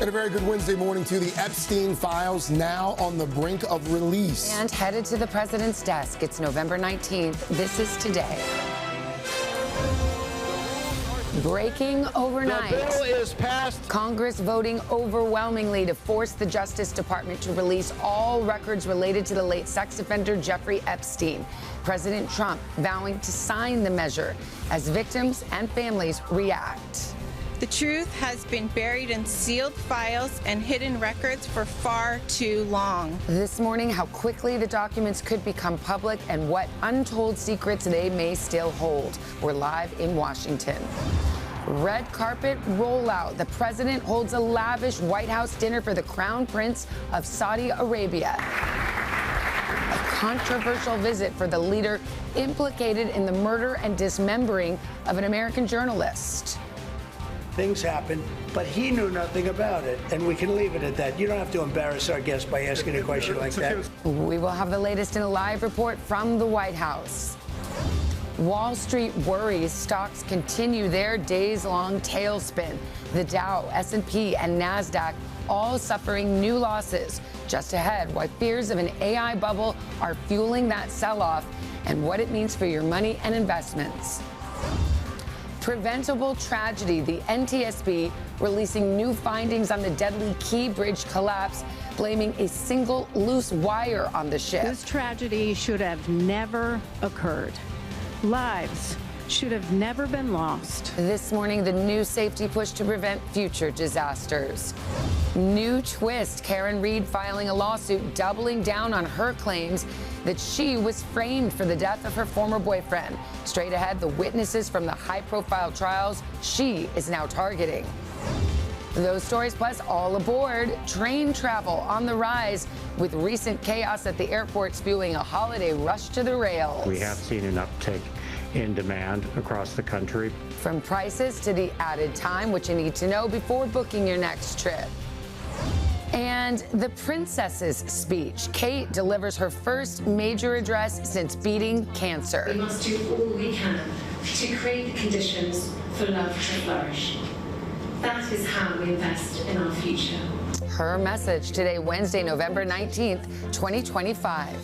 And a very good Wednesday morning to the Epstein files now on the brink of release. And headed to the president's desk. It's November 19th. This is Today. Breaking overnight. The bill is passed. Congress voting overwhelmingly to force the Justice Department to release all records related to the late sex offender Jeffrey Epstein. President Trump vowing to sign the measure as victims and families react. The truth has been buried in sealed files and hidden records for far too long. This morning, how quickly the documents could become public and what untold secrets they may still hold. We're live in Washington. Red carpet rollout. The president holds a lavish White House dinner for the Crown Prince of Saudi Arabia. A controversial visit for the leader implicated in the murder and dismembering of an American journalist. Things happen, but he knew nothing about it, and we can leave it at that. You don't have to embarrass our guest by asking a question like that. We will have the latest in a live report from the White House. Wall Street worries stocks continue their days-long tailspin. The Dow, S&P, and NASDAQ all suffering new losses. Just ahead, why fears of an AI bubble are fueling that sell-off and what it means for your money and investments. Preventable tragedy. The NTSB releasing new findings on the deadly Key Bridge collapse, blaming a single loose wire on the ship. This tragedy should have never occurred. Lives should have never been lost. This morning, the new safety push to prevent future disasters. New twist. Karen Reed filing a lawsuit doubling down on her claims that she was framed for the death of her former boyfriend. Straight ahead, the witnesses from the high-profile trials she is now targeting. Those stories plus all aboard. Train travel on the rise with recent chaos at the airports fueling a holiday rush to the rails. We have seen an uptick in demand across the country. From prices to the added time, what you need to know before booking your next trip. And the princess's speech. Kate delivers her first major address since beating cancer. We must do all we can to create the conditions for love to flourish. That is how we invest in our future. Her message today, Wednesday, November 19th, 2025.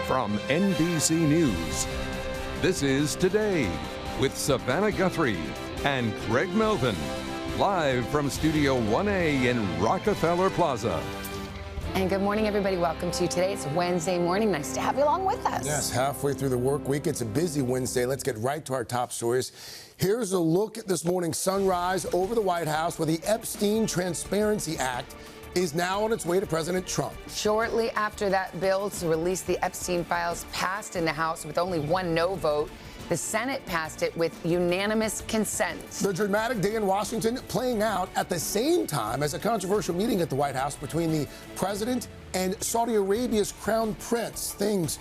From NBC News, this is Today with Savannah Guthrie and Craig Melvin. Live from Studio 1A in Rockefeller Plaza. And good morning, everybody. Welcome to Today. It's Wednesday morning. Nice to have you along with us. Yes, halfway through the work week. It's a busy Wednesday. Let's get right to our top stories. Here's a look at this morning's sunrise over the White House, where the Epstein Transparency Act is now on its way to President Trump. Shortly after that bill to release the Epstein files passed in the House with only one no vote, the Senate passed it with unanimous consent. The dramatic day in Washington playing out at the same time as a controversial meeting at the White House between the president and Saudi Arabia's crown prince. Things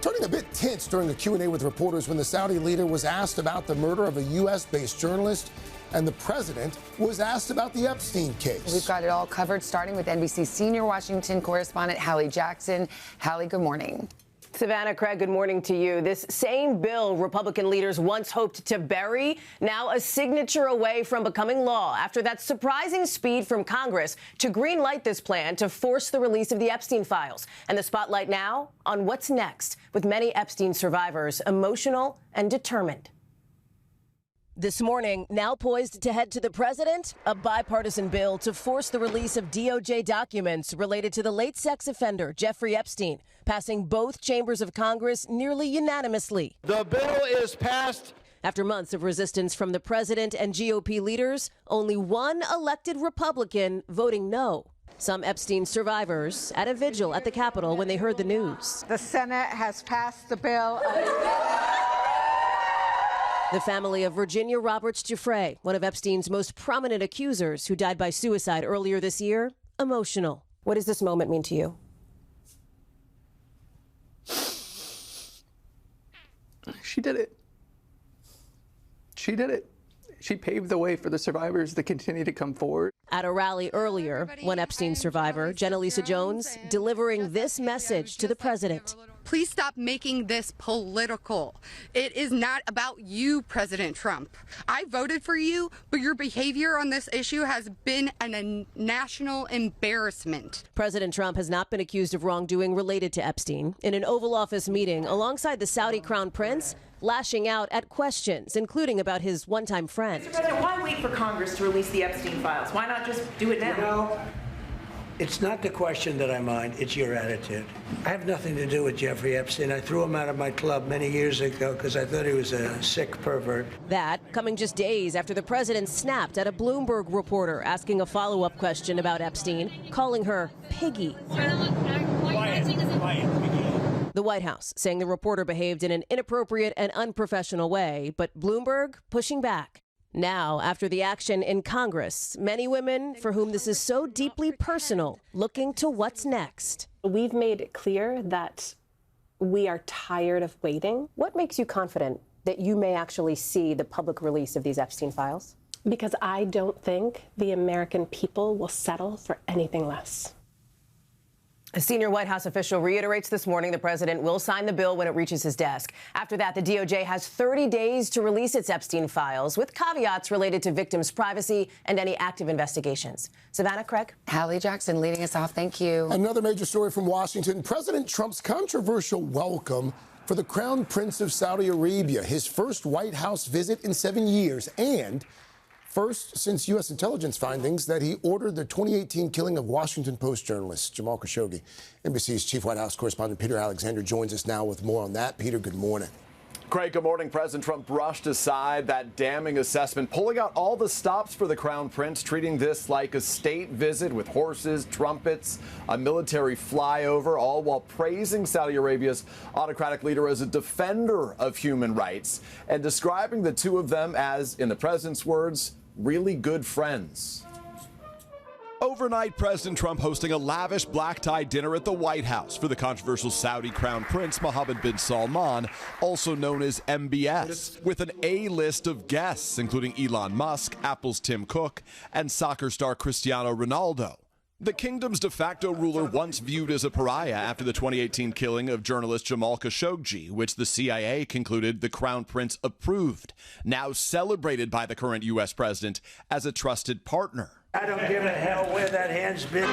turning a bit tense during a Q&A with reporters when the Saudi leader was asked about the murder of a U.S.-based journalist and the president was asked about the Epstein case. We've got it all covered, starting with NBC senior Washington correspondent Hallie Jackson. Hallie, good morning. Savannah, Craig, good morning to you. This same bill Republican leaders once hoped to bury, now a signature away from becoming law after that surprising speed from Congress to greenlight this plan to force the release of the Epstein files. And the spotlight now on what's next, with many Epstein survivors emotional and determined. This morning, now poised to head to the president, a bipartisan bill to force the release of DOJ documents related to the late sex offender Jeffrey Epstein, passing both chambers of Congress nearly unanimously. The bill is passed. After months of resistance from the president and GOP leaders, only one elected Republican voting no. Some Epstein survivors at a vigil at the Capitol when they heard the news. The Senate has passed the bill. The family of Virginia Roberts Giuffre, one of Epstein's most prominent accusers who died by suicide earlier this year, emotional. What does this moment mean to you? She did it. She did it. She paved the way for the survivors to continue to come forward. At a rally earlier, one Epstein survivor, Jenna Lisa Jones, delivering this message to the president. Please stop making this political. It is not about you, President Trump. I voted for you, but your behavior on this issue has been a national embarrassment. President Trump has not been accused of wrongdoing related to Epstein. In an Oval Office meeting alongside the Saudi Crown Prince, lashing out at questions, including about his one-time friend. Mr. President, why wait for Congress to release the Epstein files? Why not just do it now? You know, it's not the question that I mind, it's your attitude. I have nothing to do with Jeffrey Epstein. I threw him out of my club many years ago because I thought he was a sick pervert. That coming just days after the president snapped at a Bloomberg reporter asking a follow-up question about Epstein, calling her Piggy. The White House saying the reporter behaved in an inappropriate and unprofessional way, but Bloomberg pushing back. Now, after the action in Congress, many women for whom this is so deeply personal, looking to what's next. We've made it clear that we are tired of waiting. What makes you confident that you may actually see the public release of these Epstein files? Because I don't think the American people will settle for anything less. A senior White House official reiterates this morning the president will sign the bill when it reaches his desk. After that, the DOJ has 30 days to release its Epstein files, with caveats related to victims' privacy and any active investigations. Savannah, Craig? Hallie Jackson leading us off. Thank you. Another major story from Washington. President Trump's controversial welcome for the Crown Prince of Saudi Arabia, his first White House visit in 7 years, and first since U.S. intelligence findings that he ordered the 2018 killing of Washington Post journalist Jamal Khashoggi. NBC's chief White House correspondent Peter Alexander joins us now with more on that. Peter, good morning. Craig, good morning. President Trump brushed aside that damning assessment, pulling out all the stops for the Crown Prince, treating this like a state visit with horses, trumpets, a military flyover, all while praising Saudi Arabia's autocratic leader as a defender of human rights and describing the two of them as, in the president's words, really good friends. Overnight, President Trump hosting a lavish black-tie dinner at the White House for the controversial Saudi Crown Prince Mohammed bin Salman, also known as MBS, with an A-list of guests, including Elon Musk, Apple's Tim Cook, and soccer star Cristiano Ronaldo. The kingdom's de facto ruler, once viewed as a pariah after the 2018 killing of journalist Jamal Khashoggi, which the CIA concluded the Crown Prince approved, now celebrated by the current U.S. president as a trusted partner. I don't give a hell where that hand's been.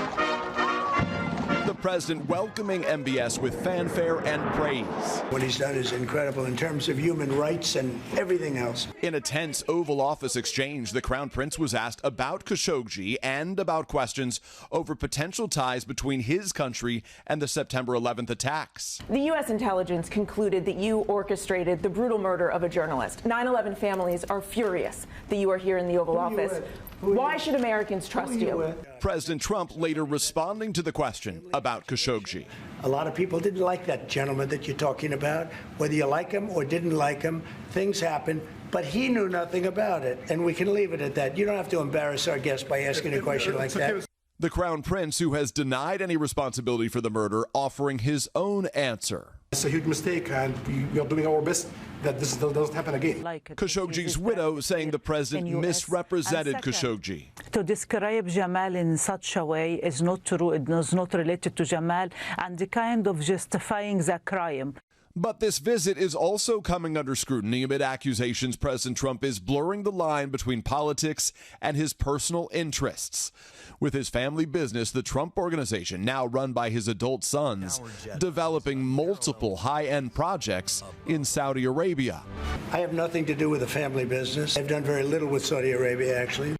The president welcoming MBS with fanfare and praise. What he's done is incredible in terms of human rights and everything else. In a tense Oval Office exchange, the Crown Prince was asked about Khashoggi and about questions over potential ties between his country and the September 11th attacks. The U.S. intelligence concluded that you orchestrated the brutal murder of a journalist. 9/11 families are furious that you are here in the Oval Office. Why should Americans trust you? President Trump later responding to the question about Khashoggi. A lot of people didn't like that gentleman that you're talking about. Whether you like him or didn't like him, things happen. But he knew nothing about it, and we can leave it at that. You don't have to embarrass our guest by asking a question like that. The Crown Prince, who has denied any responsibility for the murder, offering his own answer. It's a huge mistake, and we are doing our best that this doesn't happen again. Khashoggi's widow saying the president misrepresented Khashoggi. To describe Jamal in such a way is not true. It is not related to Jamal, and the kind of justifying the crime. But this visit is also coming under scrutiny amid accusations President Trump is blurring the line between politics and his personal interests. With his family business, the Trump Organization, now run by his adult sons, developing multiple high-end projects in Saudi Arabia. I have nothing to do with the family business. I've done very little with Saudi Arabia, actually.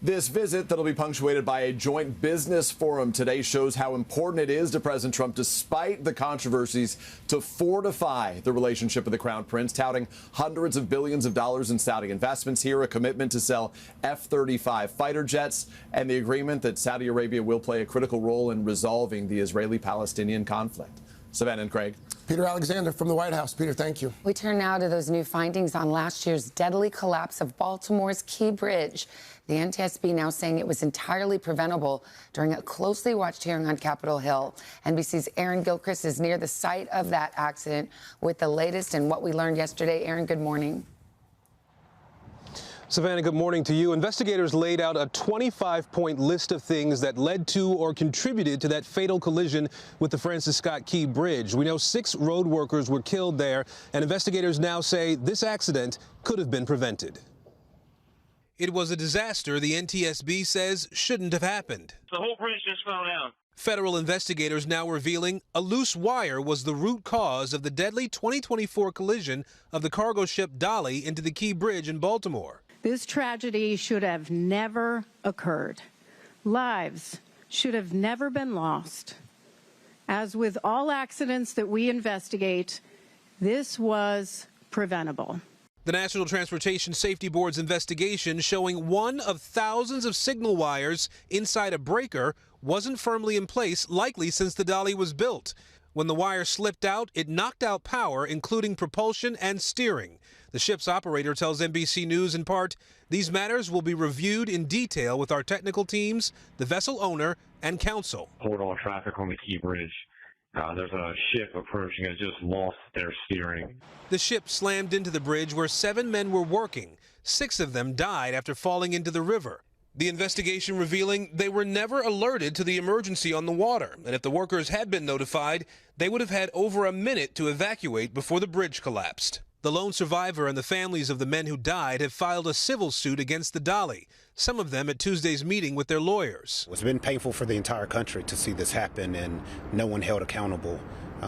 This visit that'll be punctuated by a joint business forum today shows how important it is to President Trump, despite the controversies, to fortify the relationship with the Crown Prince, touting hundreds of billions of dollars in Saudi investments here, a commitment to sell F-35 fighter jets, and the agreement that Saudi Arabia will play a critical role in resolving the Israeli-Palestinian conflict. Savannah and Craig. Peter Alexander from the White House. Peter, thank you. We turn now to those new findings on last year's deadly collapse of Baltimore's Key Bridge. The NTSB now saying it was entirely preventable during a closely watched hearing on Capitol Hill. NBC's Aaron Gilchrist is near the site of that accident with the latest and what we learned yesterday. Aaron, good morning. Savannah, good morning to you. Investigators laid out a 25-point list of things that led to or contributed to that fatal collision with the Francis Scott Key Bridge. We know 6 road workers were killed there, and investigators now say this accident could have been prevented. It was a disaster the NTSB says shouldn't have happened. The whole bridge just fell down. Federal investigators now revealing a loose wire was the root cause of the deadly 2024 collision of the cargo ship Dolly into the Key Bridge in Baltimore. This tragedy should have never occurred. Lives should have never been lost. As with all accidents that we investigate, this was preventable. The National Transportation Safety Board's investigation showing one of thousands of signal wires inside a breaker wasn't firmly in place, likely since the Dolly was built. When the wire slipped out, it knocked out power, including propulsion and steering. The ship's operator tells NBC News in part, these matters will be reviewed in detail with our technical teams, the vessel owner, and counsel. Hold on traffic on the Key Bridge. There's a ship approaching. It just lost their steering. The ship slammed into the bridge where 7 men were working. 6 of them died after falling into the river. The investigation revealing they were never alerted to the emergency on the water, and if the workers had been notified, they would have had over a minute to evacuate before the bridge collapsed. The lone survivor and the families of the men who died have filed a civil suit against the Dolly, some of them at Tuesday's meeting with their lawyers. It's been painful for the entire country to see this happen and no one held accountable.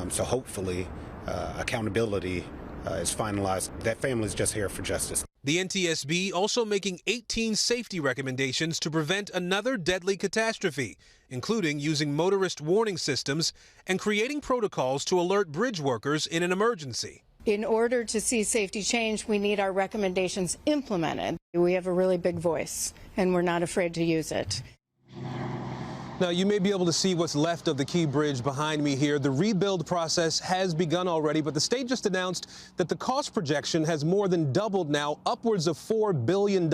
So hopefully accountability is finalized. That family is just here for justice. The NTSB also making 18 safety recommendations to prevent another deadly catastrophe, including using motorist warning systems and creating protocols to alert bridge workers in an emergency. In order to see safety change, we need our recommendations implemented. We have a really big voice, and we're not afraid to use it. Now, you may be able to see what's left of the Key Bridge behind me here. The rebuild process has begun already, but the state just announced that the cost projection has more than doubled now, upwards of $4 billion.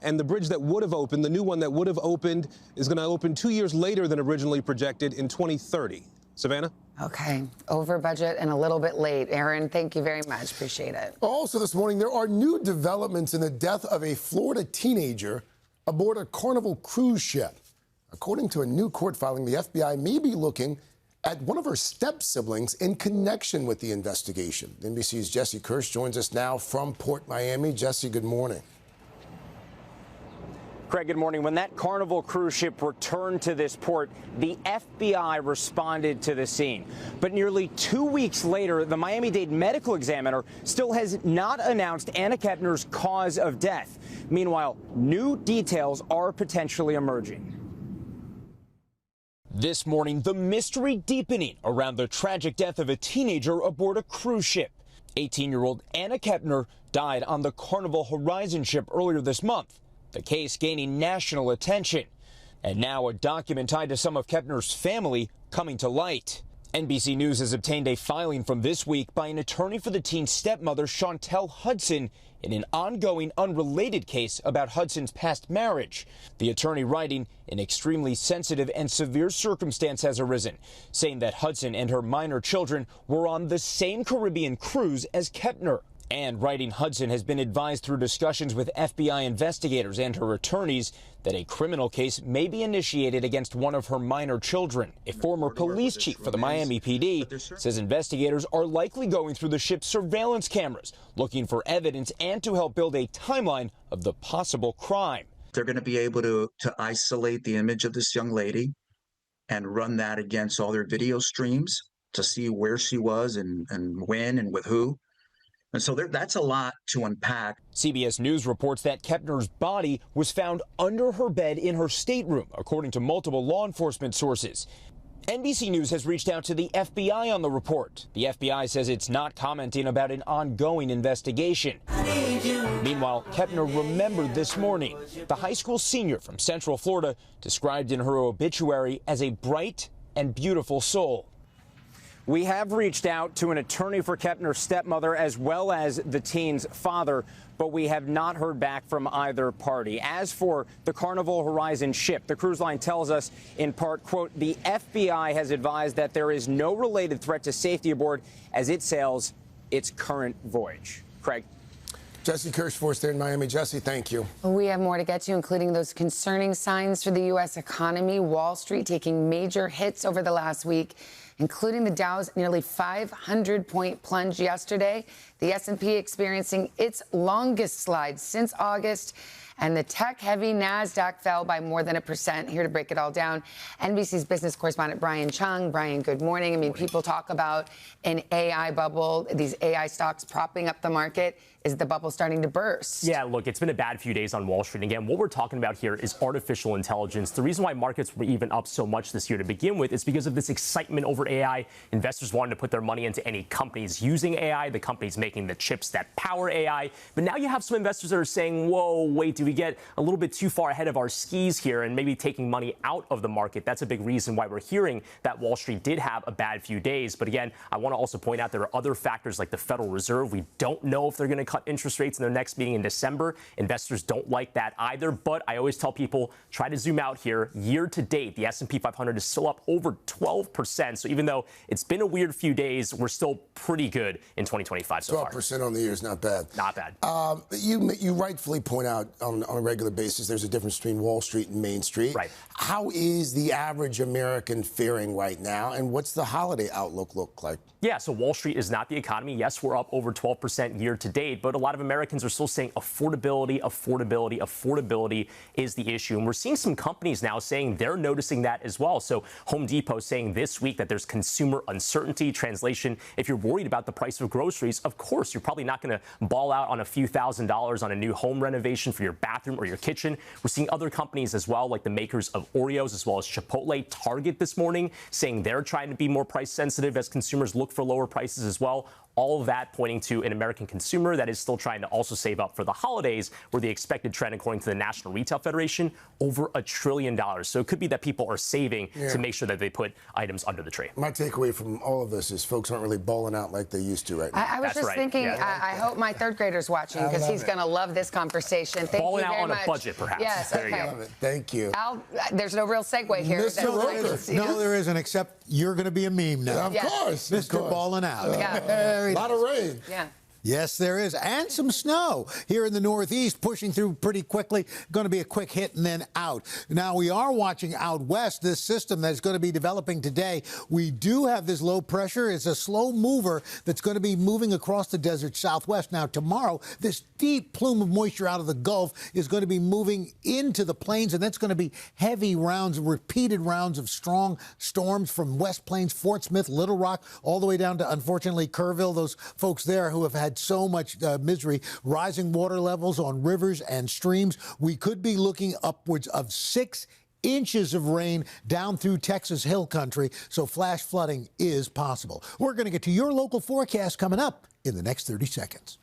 And the bridge that would have opened, the new one that would have opened, is going to open 2 years later than originally projected in 2030. Savannah? Okay, over budget and a little bit late. Aaron, thank you very much. Appreciate it. Also this morning, there are new developments in the death of a Florida teenager aboard a Carnival cruise ship. According to a new court filing, the FBI may be looking at one of her step-siblings in connection with the investigation. NBC's Jesse Kirsch joins us now from Port Miami. Jesse, good morning. Craig, good morning. When that Carnival cruise ship returned to this port, the FBI responded to the scene. But nearly 2 weeks later, the Miami-Dade medical examiner still has not announced Anna Kepner's cause of death. Meanwhile, new details are potentially emerging. This morning, the mystery deepening around the tragic death of a teenager aboard a cruise ship. 18-year-old Anna Kepner died on the Carnival Horizon ship earlier this month. The case gaining national attention. And now a document tied to some of Kepner's family coming to light. NBC News has obtained a filing from this week by an attorney for the teen's stepmother, Chantel Hudson, in an ongoing unrelated case about Hudson's past marriage. The attorney writing, an extremely sensitive and severe circumstance has arisen, saying that Hudson and her minor children were on the same Caribbean cruise as Kepner. And writing, Hudson has been advised through discussions with FBI investigators and her attorneys that a criminal case may be initiated against one of her minor children. A former police chief for the Miami PD says investigators are likely going through the ship's surveillance cameras, looking for evidence and to help build a timeline of the possible crime. They're going to be able to isolate the image of this young lady and run that against all their video streams to see where she was and when and with who. And so that's a lot to unpack. CBS News reports that Kepner's body was found under her bed in her stateroom, according to multiple law enforcement sources. NBC News has reached out to the FBI on the report. The FBI says it's not commenting about an ongoing investigation. Meanwhile, Kepner remembered this morning. The high school senior from Central Florida described in her obituary as a bright and beautiful soul. We have reached out to an attorney for Kepner's stepmother as well as the teen's father, but we have not heard back from either party. As for the Carnival Horizon ship, the cruise line tells us in part, quote, the FBI has advised that there is no related threat to safety aboard as it sails its current voyage. Craig. Jesse Kirschforth there in Miami. Jesse, thank you. We have more to get to, including those concerning signs for the U.S. economy. Wall Street taking major hits over the last week, including the Dow's nearly 500-point plunge yesterday, the S&P experiencing its longest slide since August, and the tech-heavy NASDAQ fell by more than 1%. Here to break it all down, NBC's business correspondent Brian Chung. Brian, good morning. I mean, people talk about an AI bubble, these AI stocks propping up the market. Is the bubble starting to burst? Yeah, look, it's been a bad few days on Wall Street. Again, what we're talking about here is artificial intelligence. The reason why markets were even up so much this year to begin with is because of this excitement over AI. Investors wanted to put their money into any companies using AI, the companies making the chips that power AI. But now you have some investors that are saying, whoa, wait, do we get a little bit too far ahead of our skis here and maybe taking money out of the market? That's a big reason why we're hearing that Wall Street did have a bad few days. But again, I want to also point out there are other factors like the Federal Reserve. We don't know if they're going to cut interest rates in their next meeting in December. Investors don't like that either. But I always tell people, try to zoom out here. Year to date, the S&P 500 is still up over 12%. So even though it's been a weird few days, we're still pretty good in 2025 so far. 12% on the year is not bad. Not bad. You rightfully point out on a regular basis there's a difference between Wall Street and Main Street. Right. How is the average American faring right now, and what's the holiday outlook look like? Yeah, so Wall Street is not the economy. Yes, we're up over 12% year to date, but a lot of Americans are still saying affordability is the issue. And we're seeing some companies now saying they're noticing that as well. So Home Depot saying this week that there's consumer uncertainty. Translation, if you're worried about the price of groceries, of course, you're probably not going to ball out on a few $1,000s on a new home renovation for your bathroom or your kitchen. We're seeing other companies as well, like the makers of Oreos, as well as Chipotle, Target this morning, saying they're trying to be more price sensitive as consumers look for lower prices as well. All of that pointing to an American consumer that is still trying to also save up for the holidays, where the expected trend, according to the National Retail Federation, over $1 trillion. So it could be that people are saving to make sure that they put items under the tree. My takeaway from all of this is folks aren't really balling out like they used to right now. I was just thinking, I hope my third grader's watching because he's going to love this conversation. Thank balling you very out on much. A budget, perhaps. Yes, there okay. you go. Thank you. Al, there's no real segue here. No, there isn't, except you're going to be a meme now. Of course. Mr. Ballin' Out. A lot of rain. Yeah. Yes, there is. And some snow here in the Northeast, pushing through pretty quickly. Going to be a quick hit and then out. Now, we are watching out west, this system that's going to be developing today. We do have this low pressure. It's a slow mover that's going to be moving across the desert southwest. Now, tomorrow, this deep plume of moisture out of the Gulf is going to be moving into the plains, and that's going to be heavy rounds, repeated rounds of strong storms from West Plains, Fort Smith, Little Rock, all the way down to, unfortunately, Kerrville. Those folks there who have had so much misery, rising water levels on rivers and streams. We could be looking upwards of 6 inches of rain down through Texas Hill Country, so flash flooding is possible. We're going to get to your local forecast coming up in the next 30 seconds.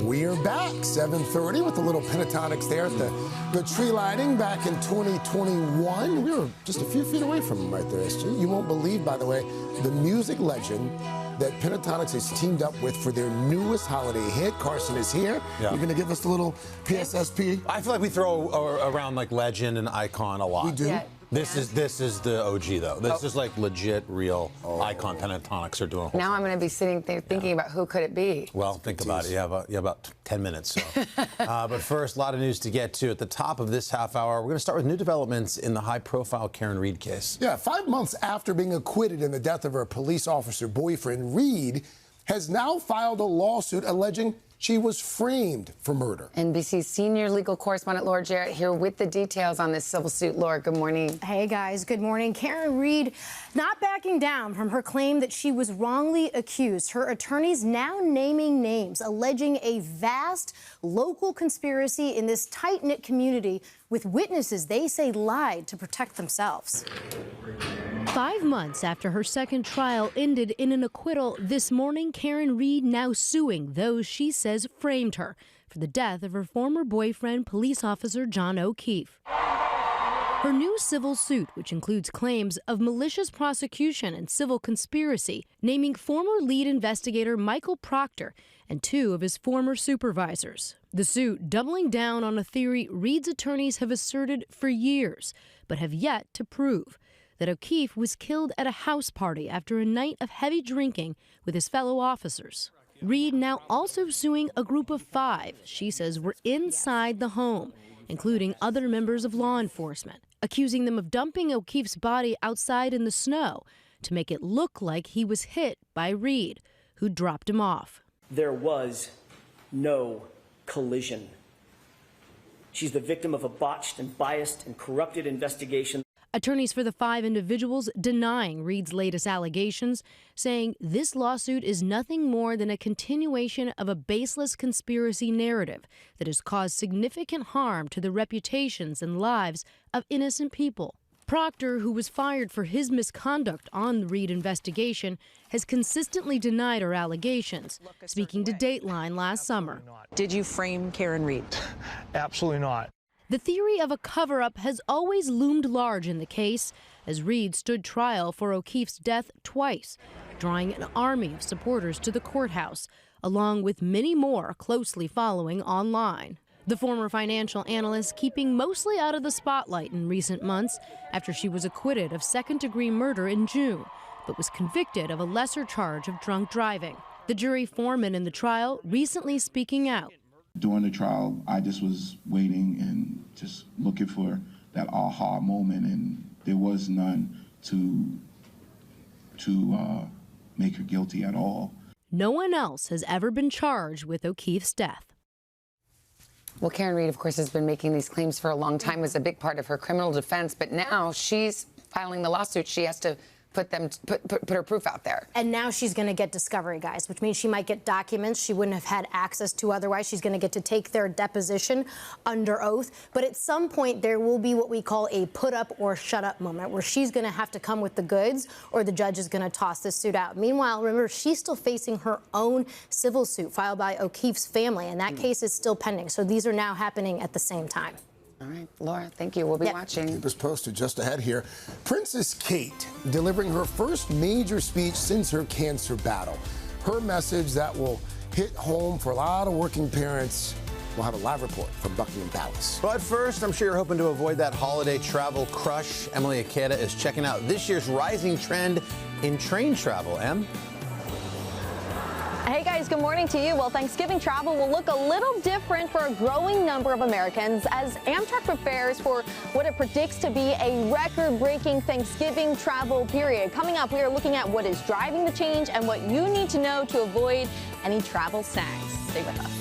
We are back, 7:30, with a little Pentatonics there at the tree lighting back in 2021. We were just a few feet away from them right there, SG. You won't believe, by the way, the music legend that Pentatonics has teamed up with for their newest holiday hit. Carson is here. Yeah. You're going to give us the little PSSP? I feel like we throw around like legend and icon a lot. We do? Yeah. This is the OG, though. This is like legit, real icon. Pentatonics are doing a whole Now I'm going to be sitting there thinking about who could it be. Well, think about it. You have about 10 minutes. So. But first, a lot of news to get to. At the top of this half hour, we're going to start with new developments in the high-profile Karen Read case. Yeah, 5 months after being acquitted in the death of her police officer boyfriend, Read has now filed a lawsuit alleging she was framed for murder. NBC's senior legal correspondent Laura Jarrett here with the details on this civil suit. Laura, good morning. Hey, guys. Good morning. Karen Read not backing down from her claim that she was wrongly accused. Her attorneys now naming names, alleging a vast local conspiracy in this tight-knit community with witnesses they say lied to protect themselves. 5 months after her second trial ended in an acquittal, this morning Karen Read now suing those she says framed her for the death of her former boyfriend, police officer John O'Keefe. Her new civil suit, which includes claims of malicious prosecution and civil conspiracy, naming former lead investigator Michael Proctor and 2 of his former supervisors. The suit doubling down on a theory Reed's attorneys have asserted for years, but have yet to prove, that O'Keefe was killed at a house party after a night of heavy drinking with his fellow officers. Reed now also suing a group of 5 she says were inside the home, including other members of law enforcement, accusing them of dumping O'Keefe's body outside in the snow to make it look like he was hit by Reed, who dropped him off. There was no collision. She's the victim of a botched and biased and corrupted investigation. Attorneys for the 5 individuals denying Reed's latest allegations, saying this lawsuit is nothing more than a continuation of a baseless conspiracy narrative that has caused significant harm to the reputations and lives of innocent people. Proctor, who was fired for his misconduct on the Reed investigation, has consistently denied her allegations, speaking to Dateline last summer. Did you frame Karen Reed? Absolutely not. The theory of a cover-up has always loomed large in the case, as Reed stood trial for O'Keefe's death twice, drawing an army of supporters to the courthouse, along with many more closely following online. The former financial analyst keeping mostly out of the spotlight in recent months after she was acquitted of second-degree murder in June, but was convicted of a lesser charge of drunk driving. The jury foreman in the trial recently speaking out. During the trial, I just was waiting and just looking for that aha moment, and there was none to make her guilty at all. No one else has ever been charged with O'Keefe's death. Well, Karen Reed, of course, has been making these claims for a long time, was a big part of her criminal defense, but now she's filing the lawsuit. She has to put her proof out there. And now she's going to get discovery, guys, which means she might get documents she wouldn't have had access to otherwise. She's going to get to take their deposition under oath. But at some point, there will be what we call a put up or shut up moment where she's going to have to come with the goods or the judge is going to toss this suit out. Meanwhile, remember, she's still facing her own civil suit filed by O'Keefe's family, and that case is still pending. So these are now happening at the same time. All right, Laura, thank you. We'll be watching. Keep us posted just ahead here. Princess Kate delivering her first major speech since her cancer battle. Her message that will hit home for a lot of working parents. We'll have a live report from Buckingham Palace. But first, I'm sure you're hoping to avoid that holiday travel crush. Emily Ikeda is checking out this year's rising trend in train travel. Em? Hey guys, good morning to you. Well, Thanksgiving travel will look a little different for a growing number of Americans as Amtrak prepares for what it predicts to be a record-breaking Thanksgiving travel period. Coming up, we are looking at what is driving the change and what you need to know to avoid any travel snags. Stay with us.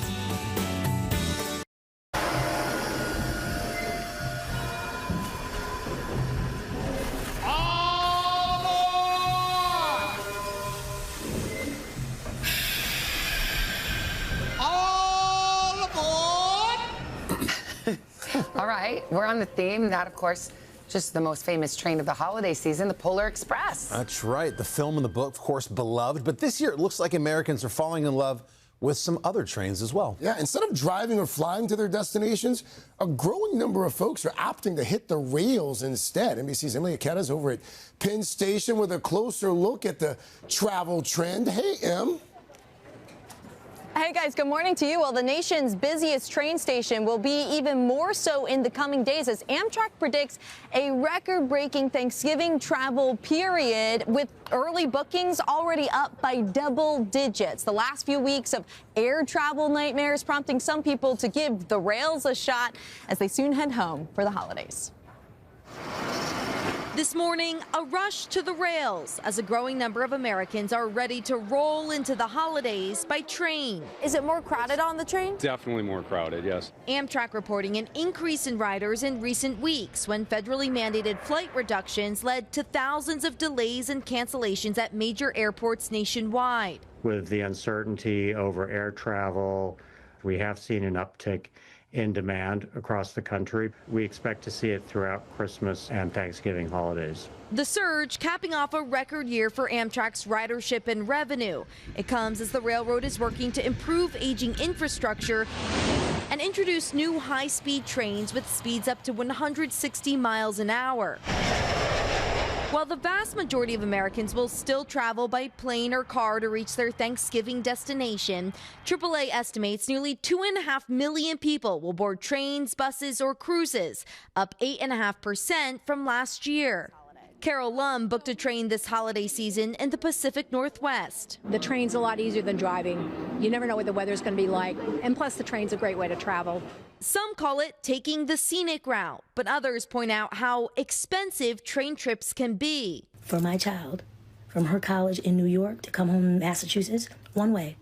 All right, we're on the theme. That, of course, just the most famous train of the holiday season, the Polar Express. That's right. The film and the book, of course, beloved. But this year, it looks like Americans are falling in love with some other trains as well. Yeah, instead of driving or flying to their destinations, a growing number of folks are opting to hit the rails instead. NBC's Emily Ikeda is over at Penn Station with a closer look at the travel trend. Hey, Em. Hey guys, good morning to you. Well, the nation's busiest train station will be even more so in the coming days as Amtrak predicts a record-breaking Thanksgiving travel period with early bookings already up by double digits. The last few weeks of air travel nightmares prompting some people to give the rails a shot as they soon head home for the holidays. This morning, a rush to the rails as a growing number of Americans are ready to roll into the holidays by train. Is it more crowded on the train? Definitely more crowded, yes. Amtrak reporting an increase in riders in recent weeks when federally mandated flight reductions led to thousands of delays and cancellations at major airports nationwide. With the uncertainty over air travel, we have seen an uptick in demand across the country. We expect to see it throughout Christmas and Thanksgiving holidays. The surge capping off a record year for Amtrak's ridership and revenue. It comes as the railroad is working to improve aging infrastructure and introduce new high-speed trains with speeds up to 160 miles an hour. While the vast majority of Americans will still travel by plane or car to reach their Thanksgiving destination, AAA estimates nearly 2.5 million people will board trains, buses, or cruises, up 8.5% from last year. Carol Lum booked a train this holiday season in the Pacific Northwest. The train's a lot easier than driving. You never know what the weather's going to be like, and plus the train's a great way to travel. Some call it taking the scenic route, but others point out how expensive train trips can be. For my child, from her college in New York to come home in Massachusetts, one way,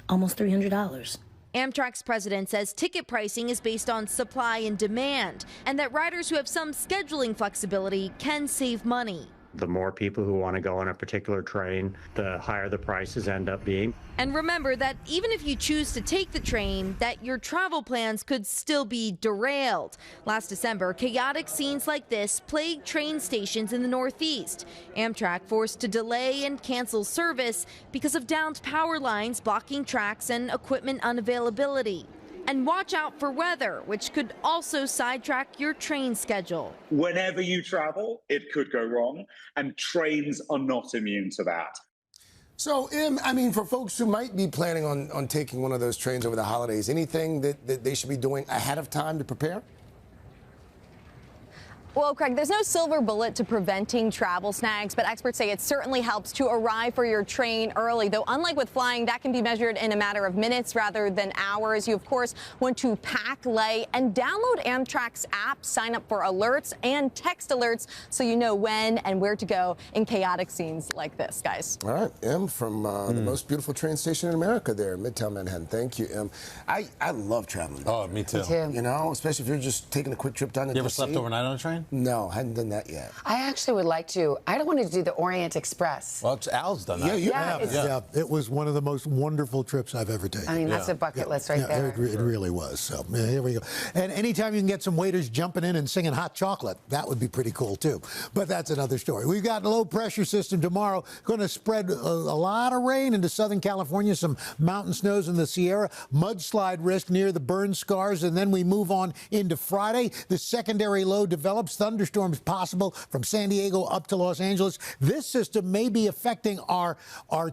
almost $300. Amtrak's president says ticket pricing is based on supply and demand, and that riders who have some scheduling flexibility can save money. The more people who want to go on a particular train, the higher the prices end up being. And remember that even if you choose to take the train, that your travel plans could still be derailed. Last December, chaotic scenes like this plagued train stations in the Northeast. Amtrak forced to delay and cancel service because of downed power lines blocking tracks and equipment unavailability. And watch out for weather, which could also sidetrack your train schedule. Whenever you travel, it could go wrong, and trains are not immune to that. So, Em, I mean, for folks who might be planning on taking one of those trains over the holidays, anything that they should be doing ahead of time to prepare? Well, Craig, there's no silver bullet to preventing travel snags, but experts say it certainly helps to arrive for your train early. Though, unlike with flying, that can be measured in a matter of minutes rather than hours. You, of course, want to pack, lay, and download Amtrak's app, sign up for alerts and text alerts so you know when and where to go in chaotic scenes like this, guys. All right, Em, from the most beautiful train station in America there, Midtown Manhattan. Thank you, Em. I love traveling. Oh, me too. Me too. You know, especially if you're just taking a quick trip down to You ever slept overnight on a train? No, hadn't done that yet. I actually would like to. I don't want to do the Orient Express. Well, Al's done that. Yeah, you have. Yeah, it was one of the most wonderful trips I've ever taken. I mean, that's a bucket list right there. It really was. So, yeah, here we go. And anytime you can get some waiters jumping in and singing hot chocolate, that would be pretty cool, too. But that's another story. We've got a low-pressure system tomorrow going to spread a lot of rain into Southern California, some mountain snows in the Sierra, mudslide risk near the burn scars, and then we move on into Friday. The secondary low develops, thunderstorms possible from San Diego up to Los Angeles. This system may be affecting our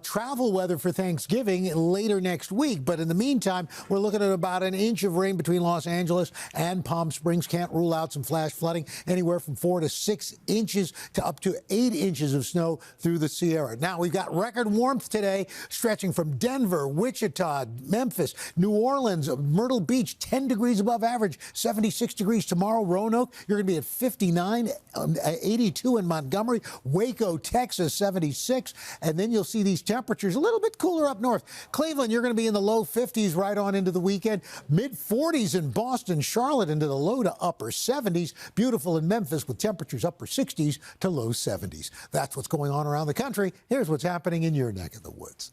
travel weather for Thanksgiving later next week. But in the meantime, we're looking at about an inch of rain between Los Angeles and Palm Springs. Can't rule out some flash flooding, anywhere from 4 to 6 inches to up to 8 inches of snow through the Sierra. Now, we've got record warmth today, stretching from Denver, Wichita, Memphis, New Orleans, Myrtle Beach, 10 degrees above average, 76 degrees tomorrow. Roanoke, you're going to be at 59. 82 in Montgomery, Waco, Texas, 76. And then you'll see these temperatures a little bit cooler up north. Cleveland, you're going to be in the low 50s right on into the weekend. Mid-40s in Boston, Charlotte into the low to upper 70s. Beautiful in Memphis with temperatures upper 60s to low 70s. That's what's going on around the country. Here's what's happening in your neck of the woods.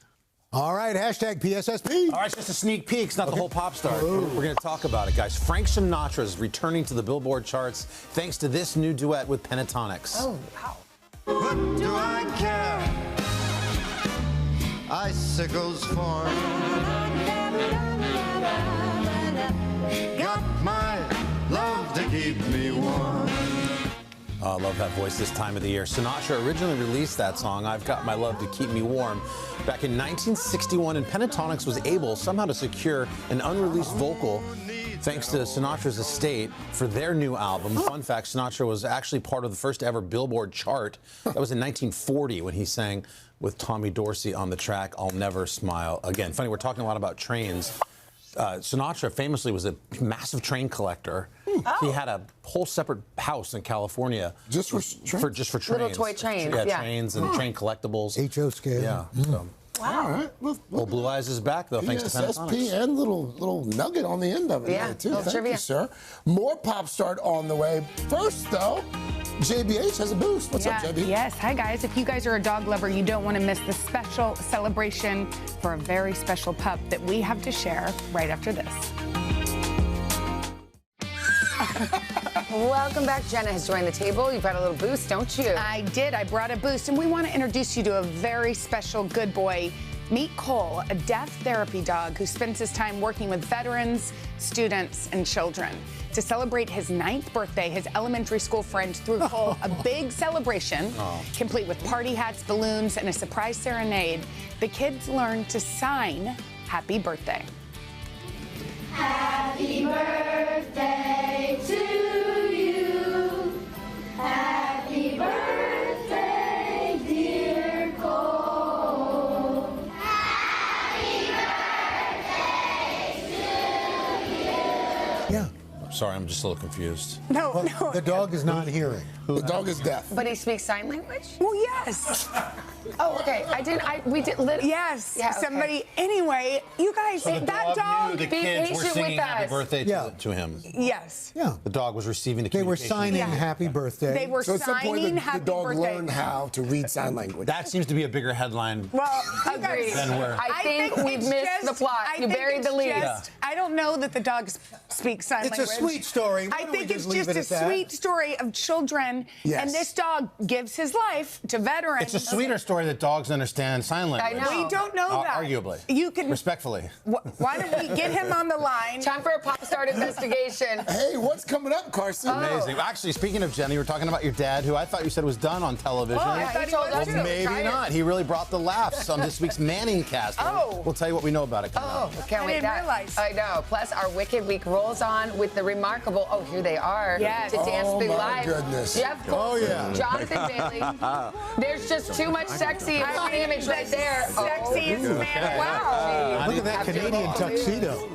All right, hashtag PSSP. All right, it's just a sneak peek. It's not the whole pop star. We're going to talk about it, guys. Frank Sinatra is returning to the Billboard charts thanks to this new duet with Pentatonix. Oh, wow. What do I care? Icicles form. Got my love to keep me warm. I love that voice this time of the year. Sinatra originally released that song, I've Got My Love to Keep Me Warm, back in 1961, and Pentatonix was able somehow to secure an unreleased vocal thanks to Sinatra's estate for their new album. Fun fact, Sinatra was actually part of the first ever Billboard chart. That was in 1940 when he sang with Tommy Dorsey on the track, I'll Never Smile Again. Funny, we're talking a lot about trains. Sinatra famously was a massive train collector. He had a whole separate house in California just for trains. Little toy trains. Yeah, trains and train collectibles. HO scale. Yeah. So. Wow. All right. Well, Blue Eyes is back, though, thanks to Pentatonix. PSSP and little nugget on the end of it. Yeah, there, too. little Thank trivia. you, sir. More Pop Start on the way. First, though, JBH has a boost. What's up, JB? Yes. Hi, guys. If you guys are a dog lover, you don't want to miss the special celebration for a very special pup that we have to share right after this. Welcome back. Jenna has joined the table. You've got a little boost, don't you? I did. I brought a boost, and we want to introduce you to a very special good boy. Meet Cole, a deaf therapy dog who spends his time working with veterans students, and children. To celebrate his 9th birthday, his elementary school friends threw a big celebration, complete with party hats, balloons, and a surprise serenade. The kids learned to sign happy birthday. Happy birthday to you. Happy birthday, dear Cole. Happy birthday to you. Yeah. Sorry, I'm just a little confused. No. The dog is not hearing. The dog is deaf. But he speaks sign language? Well, yes. Oh, okay. We did. Yes. Yeah, okay. Somebody. Anyway, you guys, So the that dog. knew the be kids were patient singing with happy us. birthday to him. Yes. Yeah. The dog was receiving the They were communication. signing happy birthday. They were So at some point, signing the happy dog birthday. learned how to read sign language. That seems to be a bigger headline. Well, Agreed. Then where? I think we've it's missed just- the plot. I You think buried the it's lead. just- I don't know that the dog speaks sign It's language. a sweet story. Why I don't we think just it's leave just it a at that? sweet story of children. Yes. And this dog gives his life to veterans. It's a sweeter story that dogs understand sign language. know. We don't know that. Arguably. You can. Respectfully. Why don't we get him on the line? Time for a pop start investigation. Hey, what's coming up, Carson? Amazing. Actually, speaking of Jenny, you were talking about your dad, who I thought you said was done on television. Oh, I thought he was Well, too. maybe Tired. not. He really brought the laughs on this week's Manning cast. Oh. We'll tell you what we know about it. coming Oh, up. can't I wait didn't that. realize. I know. Plus, our Wicked Week rolls on with the remarkable, here they are, Yes. to dance Oh, through my live. goodness. Jeff Oh, Goldblum, yeah. Jonathan Bailey. There's just too much sexy and body image right there. Sexiest man. Wow. Look at that Canadian tuxedo.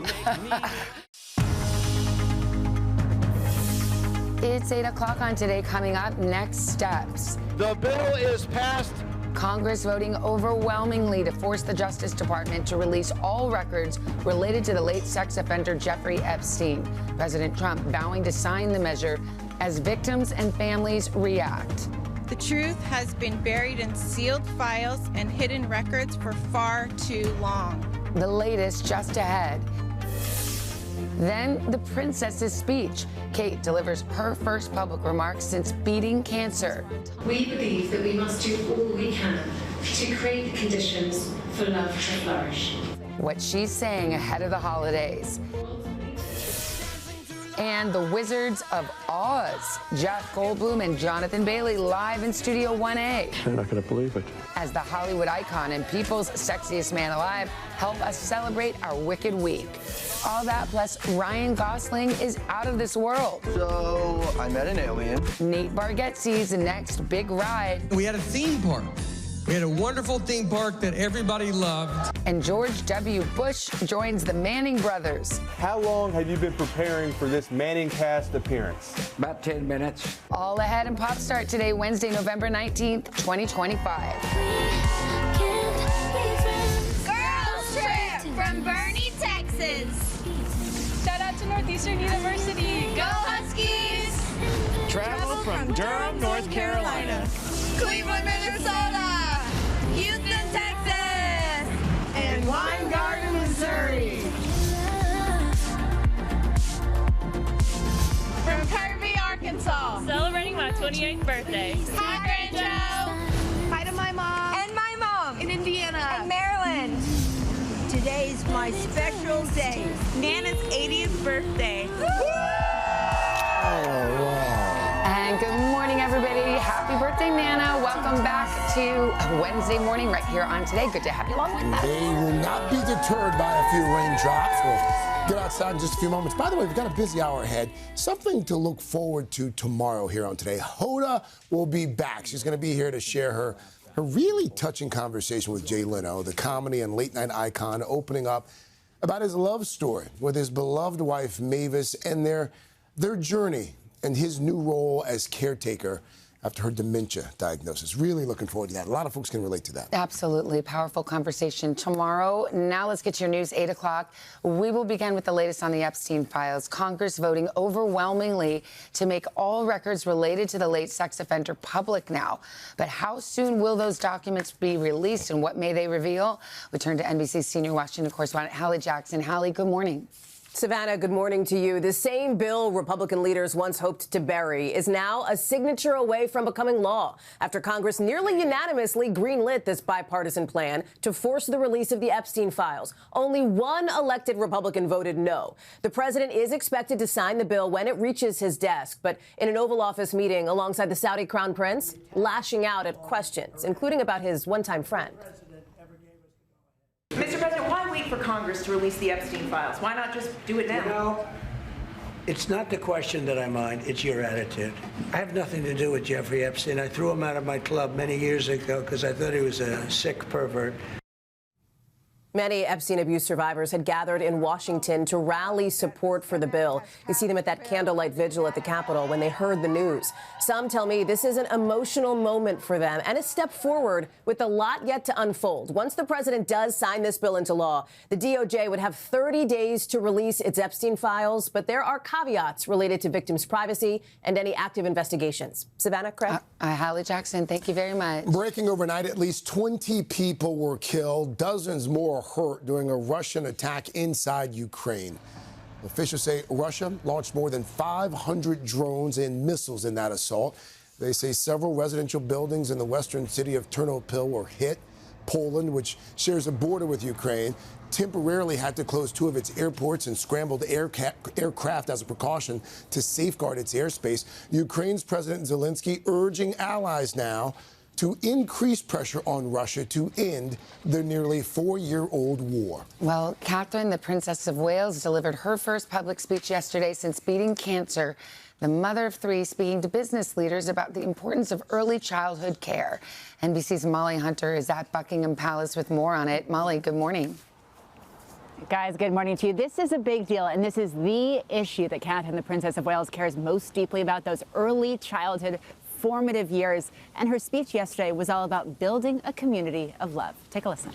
It's 8 o'clock on Today. Coming up, next steps. The bill is passed. Congress voting overwhelmingly to force the Justice Department to release all records related to the late sex offender Jeffrey Epstein. President Trump vowing to sign the measure as victims and families react. The truth has been buried in sealed files and hidden records for far too long. The latest just ahead. Then the princess's speech. Kate delivers her first public remarks since beating cancer. We believe that we must do all we can to create the conditions for love to flourish. What she's saying ahead of the holidays. And the Wizards of Oz, Jeff Goldblum and Jonathan Bailey live in Studio 1A. They're not going to believe it. As the Hollywood icon and people's sexiest man alive help us celebrate our Wicked Week. All that plus Ryan Gosling is out of this world. So I met an alien. Nate Bargatze's next big ride. We had a theme park. We had a wonderful theme park that everybody loved. And George W. Bush joins the Manning brothers. How long have you been preparing for this Manning cast appearance? About 10 minutes. All ahead in Pop Start today, Wednesday, November 19th, 2025. Girls Trip from Bernie, Texas. Shout out to Northeastern University. Go Huskies. Travel from Durham, North Carolina. Cleveland, Minnesota. Houston, Texas. And Weingarten, Missouri. From Kirby, Arkansas. Celebrating my 28th birthday. Hi, Granjo. Hi to my mom. And my mom. In Indiana. And Maryland. Today's my special day. Nana's 80th birthday. And good morning, everybody. Happy birthday, Nana. Welcome back to Wednesday morning right here on Today. Good to have you along with us. They will not be deterred by a few raindrops. We'll get outside in just a few moments. By the way, we've got a busy hour ahead. Something to look forward to tomorrow here on Today. Hoda will be back. She's going to be here to share her really touching conversation with Jay Leno, the comedy and late-night icon, opening up about his love story with his beloved wife, Mavis, and their journey and his new role as caretaker after her dementia diagnosis. Really looking forward to that. A lot of folks can relate to that. Absolutely. Powerful conversation tomorrow. Now let's get to your news, 8 o'clock. We will begin with the latest on the Epstein files. Congress voting overwhelmingly to make all records related to the late sex offender public now. But how soon will those documents be released and what may they reveal? We turn to NBC senior Washington correspondent Hallie Jackson. Hallie, good morning. Savannah, good morning to you. The same bill Republican leaders once hoped to bury is now a signature away from becoming law after Congress nearly unanimously greenlit this bipartisan plan to force the release of the Epstein files. Only one elected Republican voted no. The president is expected to sign the bill when it reaches his desk, but in an Oval Office meeting alongside the Saudi Crown Prince, lashing out at questions, including about his one-time friend. Mr. President, why wait for Congress to release the Epstein files? Why not just do it now? You know, it's not the question that I mind, it's your attitude. I have nothing to do with Jeffrey Epstein. I threw him out of my club many years ago because I thought he was a sick pervert. Many Epstein abuse survivors had gathered in Washington to rally support for the bill. You see them at that candlelight vigil at the Capitol when they heard the news. Some tell me this is an emotional moment for them and a step forward with a lot yet to unfold. Once the president does sign this bill into law, the DOJ would have 30 days to release its Epstein files, but there are caveats related to victims' privacy and any active investigations. Savannah, Craig? Hallie Jackson, thank you very much. Breaking overnight, at least 20 people were killed, dozens more hurt during a Russian attack inside Ukraine. Officials say Russia launched more than 500 drones and missiles in that assault. They say several residential buildings in the western city of Ternopil were hit. Poland, which shares a border with Ukraine, temporarily had to close 2 of its airports and scrambled aircraft as a precaution to safeguard its airspace. Ukraine's President Zelensky urging allies now to increase pressure on Russia to end the nearly 4-year-old war. Well, Catherine, the Princess of Wales, delivered her first public speech yesterday since beating cancer. The mother of 3 speaking to business leaders about the importance of early childhood care. NBC's Molly Hunter is at Buckingham Palace with more on it. Molly, good morning. Guys, good morning to you. This is a big deal, and this is the issue that Catherine, the Princess of Wales, cares most deeply about, those early childhood formative years. And her speech yesterday was all about building a community of love. Take a listen.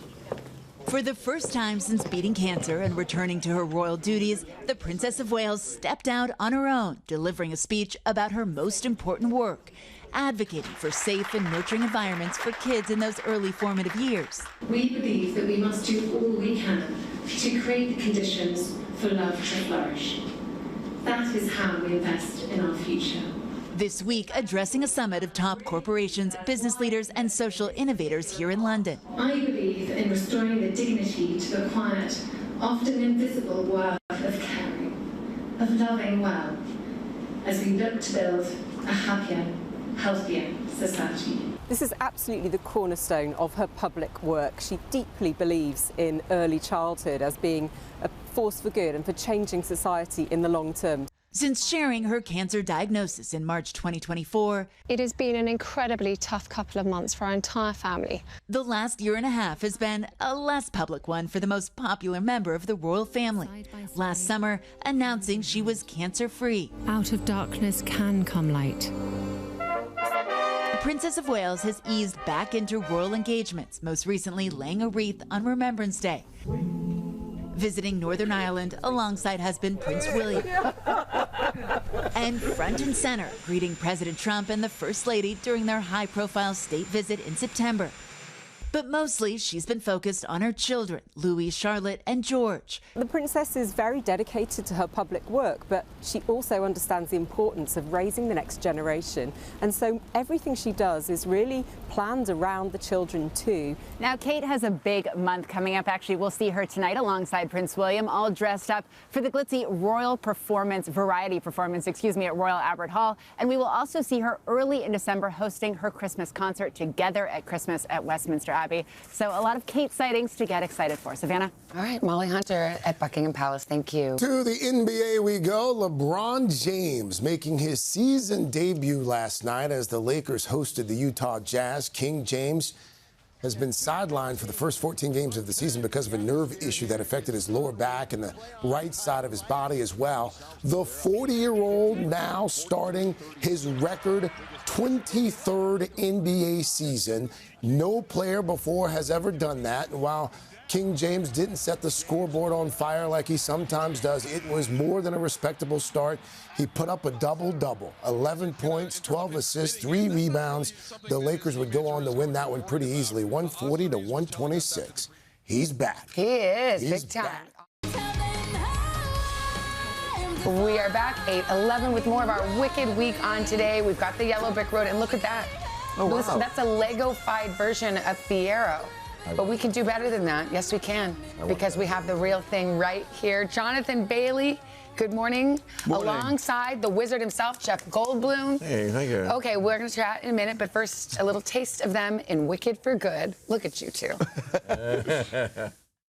For the first time since beating cancer and returning to her royal duties, the Princess of Wales stepped out on her own, delivering a speech about her most important work, advocating for safe and nurturing environments for kids in those early formative years. We believe that we must do all we can to create the conditions for love to flourish. That is how we invest in our future. This week, addressing a summit of top corporations, business leaders, and social innovators here in London. I believe in restoring the dignity to the quiet, often invisible work of caring, of loving well, as we look to build a happier, healthier society. This is absolutely the cornerstone of her public work. She deeply believes in early childhood as being a force for good and for changing society in the long term. Since sharing her cancer diagnosis in March 2024, it has been an incredibly tough couple of months for our entire family. The last year and a half has been a less public one for the most popular member of the royal family. Last summer, announcing she was cancer-free. Out of darkness can come light. The Princess of Wales has eased back into royal engagements, most recently laying a wreath on Remembrance Day, visiting Northern Ireland alongside husband Prince William, and front and center greeting President Trump and the First Lady during their high-profile state visit in September. But mostly, she's been focused on her children, Louis, Charlotte, and George. The princess is very dedicated to her public work, but she also understands the importance of raising the next generation. And so everything she does is really planned around the children too. Now, Kate has a big month coming up. Actually, we'll see her tonight alongside Prince William, all dressed up for the glitzy variety performance, at Royal Albert Hall. And we will also see her early in December hosting her Christmas concert Together at Christmas at Westminster Abbey. So a lot of Kate sightings to get excited for. Savannah? All right, Molly Hunter at Buckingham Palace. Thank you. To the NBA we go. LeBron James making his season debut last night as the Lakers hosted the Utah Jazz. King James has been sidelined for the first 14 games of the season because of a nerve issue that affected his lower back and the right side of his body as well. The 40-year-old now starting his record 23rd NBA season. No player before has ever done that. And while King James didn't set the scoreboard on fire like he sometimes does, it was more than a respectable start. He put up a double-double, 11 points, 12 assists, 3 rebounds. The Lakers would go on to win that one pretty easily, 140 to 126. He's back. He is, He's big time. back. We are back 8:11 with more of our Wicked Week on today. We've got the Yellow Brick Road, and look at that. Oh, wow. Listen, that's a Lego-fied version of Fiero. But we can do better than that. Yes, we can, because we have the real thing right here. Jonathan Bailey, good morning. Alongside the wizard himself, Jeff Goldblum. Hey, thank you. Okay, we're going to chat in a minute, but first, a little taste of them in Wicked for Good. Look at you two.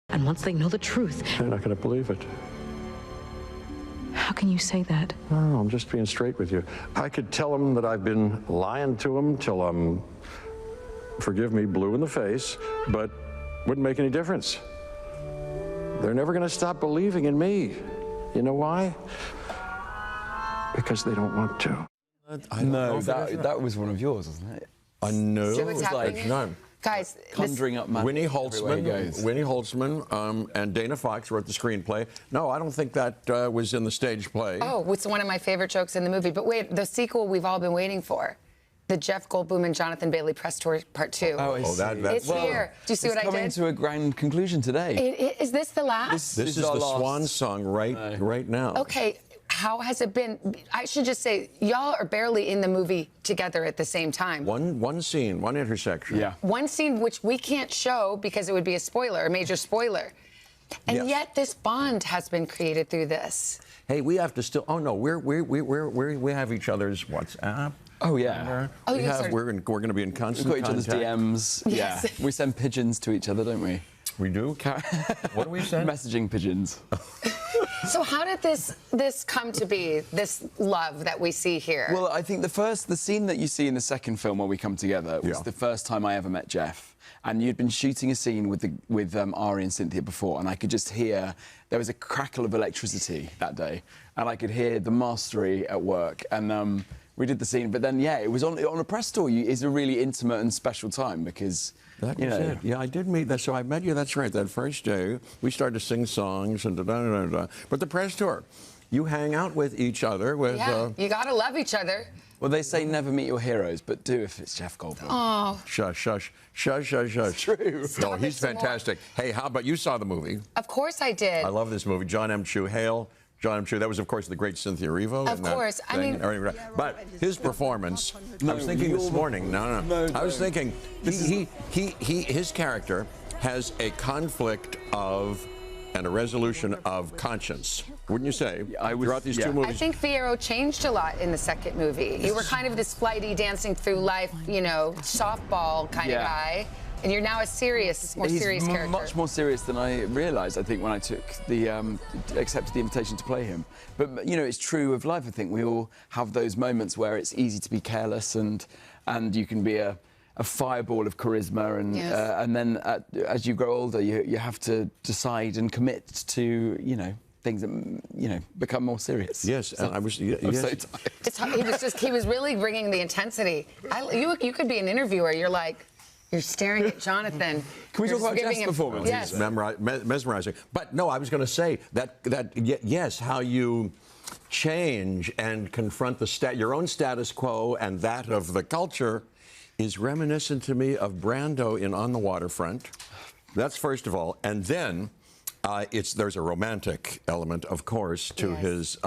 And once they know the truth, They're not going to believe it. how can you say that? No, I'm just being straight with you. I could tell them that I've been lying to them till I'm, forgive me, blue in the face, but wouldn't make any difference. They're never going to stop believing in me. You know why? Because they don't want to. No, that was one of yours, wasn't it? I know. See what's happening? no. Guys, Conjuring up magic Winnie everywhere he goes. Holtzman and Dana Fox wrote the screenplay. No, I don't think that was in the stage play. Oh, it's one of my favorite jokes in the movie. But wait, the sequel we've all been waiting for. The Jeff Goldblum and Jonathan Bailey press tour part 2. That's it's here. Do you see what I did? It's coming to a grand conclusion today. Is this the last? This is the swan song right now. Okay, how has it been? I should just say, y'all are barely in the movie together at the same time. One scene, one intersection. Yeah. One scene which we can't show because it would be a spoiler, a major spoiler. And yet this bond has been created through this. Hey, we have to still. Oh no, we have each other's WhatsApp. Oh yeah. We're going to be in constant We've got each other's DMs. Yes. Yeah. We send pigeons to each other, don't we? We do. What do we send? Messaging pigeons. So how did this come to be, this love that we see here? Well, I think the scene that you see in the second film where we come together was the first time I ever met Jeff. And you'd been shooting a scene with Ari and Cynthia before, and I could just hear there was a crackle of electricity that day, and I could hear the mastery at work. And we did the scene, but then it was on a press tour. It's a really intimate and special time because. That was it. Yeah, I did meet that. So I met you. That's right. That first day, we started to sing songs and da-da-da-da. But the press tour, you hang out with each other. You gotta love each other. Well, they say never meet your heroes, but do if it's Jeff Goldblum. Oh. Shush, shush, shush, shush, shush. It's true. No, he's fantastic. Hey, how about you saw the movie? Of course I did. I love this movie. John M. Chu, hail. John M. Chu. That was, of course, the great Cynthia Erivo. Of course. I mean, but his performance. I was thinking this morning. No. I was thinking his character has a conflict of and a resolution of conscience. Wouldn't you say? Throughout these two movies. I think Fiero changed a lot in the second movie. You were kind of this flighty, dancing through life, softball kind of guy. And you're now a more serious character. Much more serious than I realised, I think, when I took accepted the invitation to play him. But, it's true of life, I think. We all have those moments where it's easy to be careless and you can be a fireball of charisma. And then as you grow older, you have to decide and commit to, things that, become more serious. Yes, and I was... Yes. I'm so tired. He was really bringing the intensity. You could be an interviewer. You're like... You're staring at Jonathan. Can we talk about Jeff's performance? Yes. Mesmerizing. But no, I was going to say that yes, how you change and confront your own status quo and that of the culture is reminiscent to me of Brando in On the Waterfront. That's first of all. And then there's a romantic element, of course, to his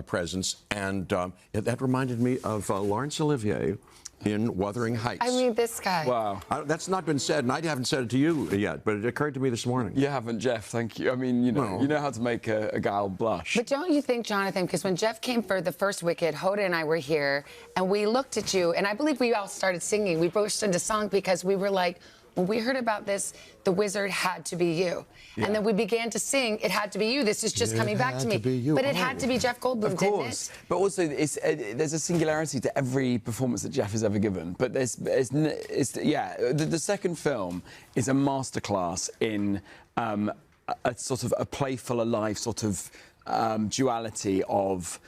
presence. And that reminded me of Laurence Olivier in Wuthering Heights. I mean, this guy. Wow. That's not been said, and I haven't said it to you yet, but it occurred to me this morning. You haven't, Jeff, thank you. I mean, you know how to make a gal blush. But don't you think, Jonathan, because when Jeff came for the first Wicked, Hoda and I were here, and we looked at you, and I believe we all started singing. We burst into song because we were like, when we heard about this, the wizard had to be you. Yeah. And then we began to sing, it had to be you. This is just coming back to me. But it had to be Jeff Goldblum, didn't it? But also, there's a singularity to every performance that Jeff has ever given. But the second film is a masterclass in a sort of a playful, alive sort of duality of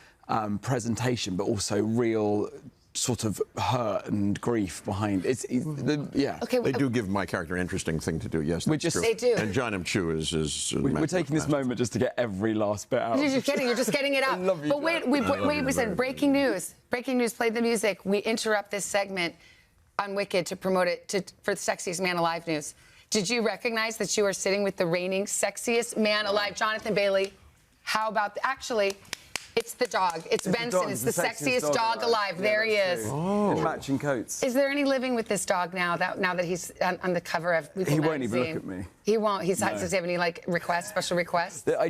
presentation, but also real sort of hurt and grief behind it. Okay, they do give my character an interesting thing to do. Yes, that's true. They do. And John M. Chu is we're taking this moment just to get every last bit out. You're just getting it out. But wait, we said breaking news. Breaking news. Play the music. We interrupt this segment on Wicked to promote it for the Sexiest Man Alive news. Did you recognize that you are sitting with the reigning sexiest man alive, Jonathan Bailey? How about, actually, it's the dog. It's Benson. It's the sexiest dog alive. There he is. Oh. Matching coats. Is there any living with this dog now that he's on the cover of People He magazine? won't even look at me. He won't. Does he No. have any, like, requests, special requests? I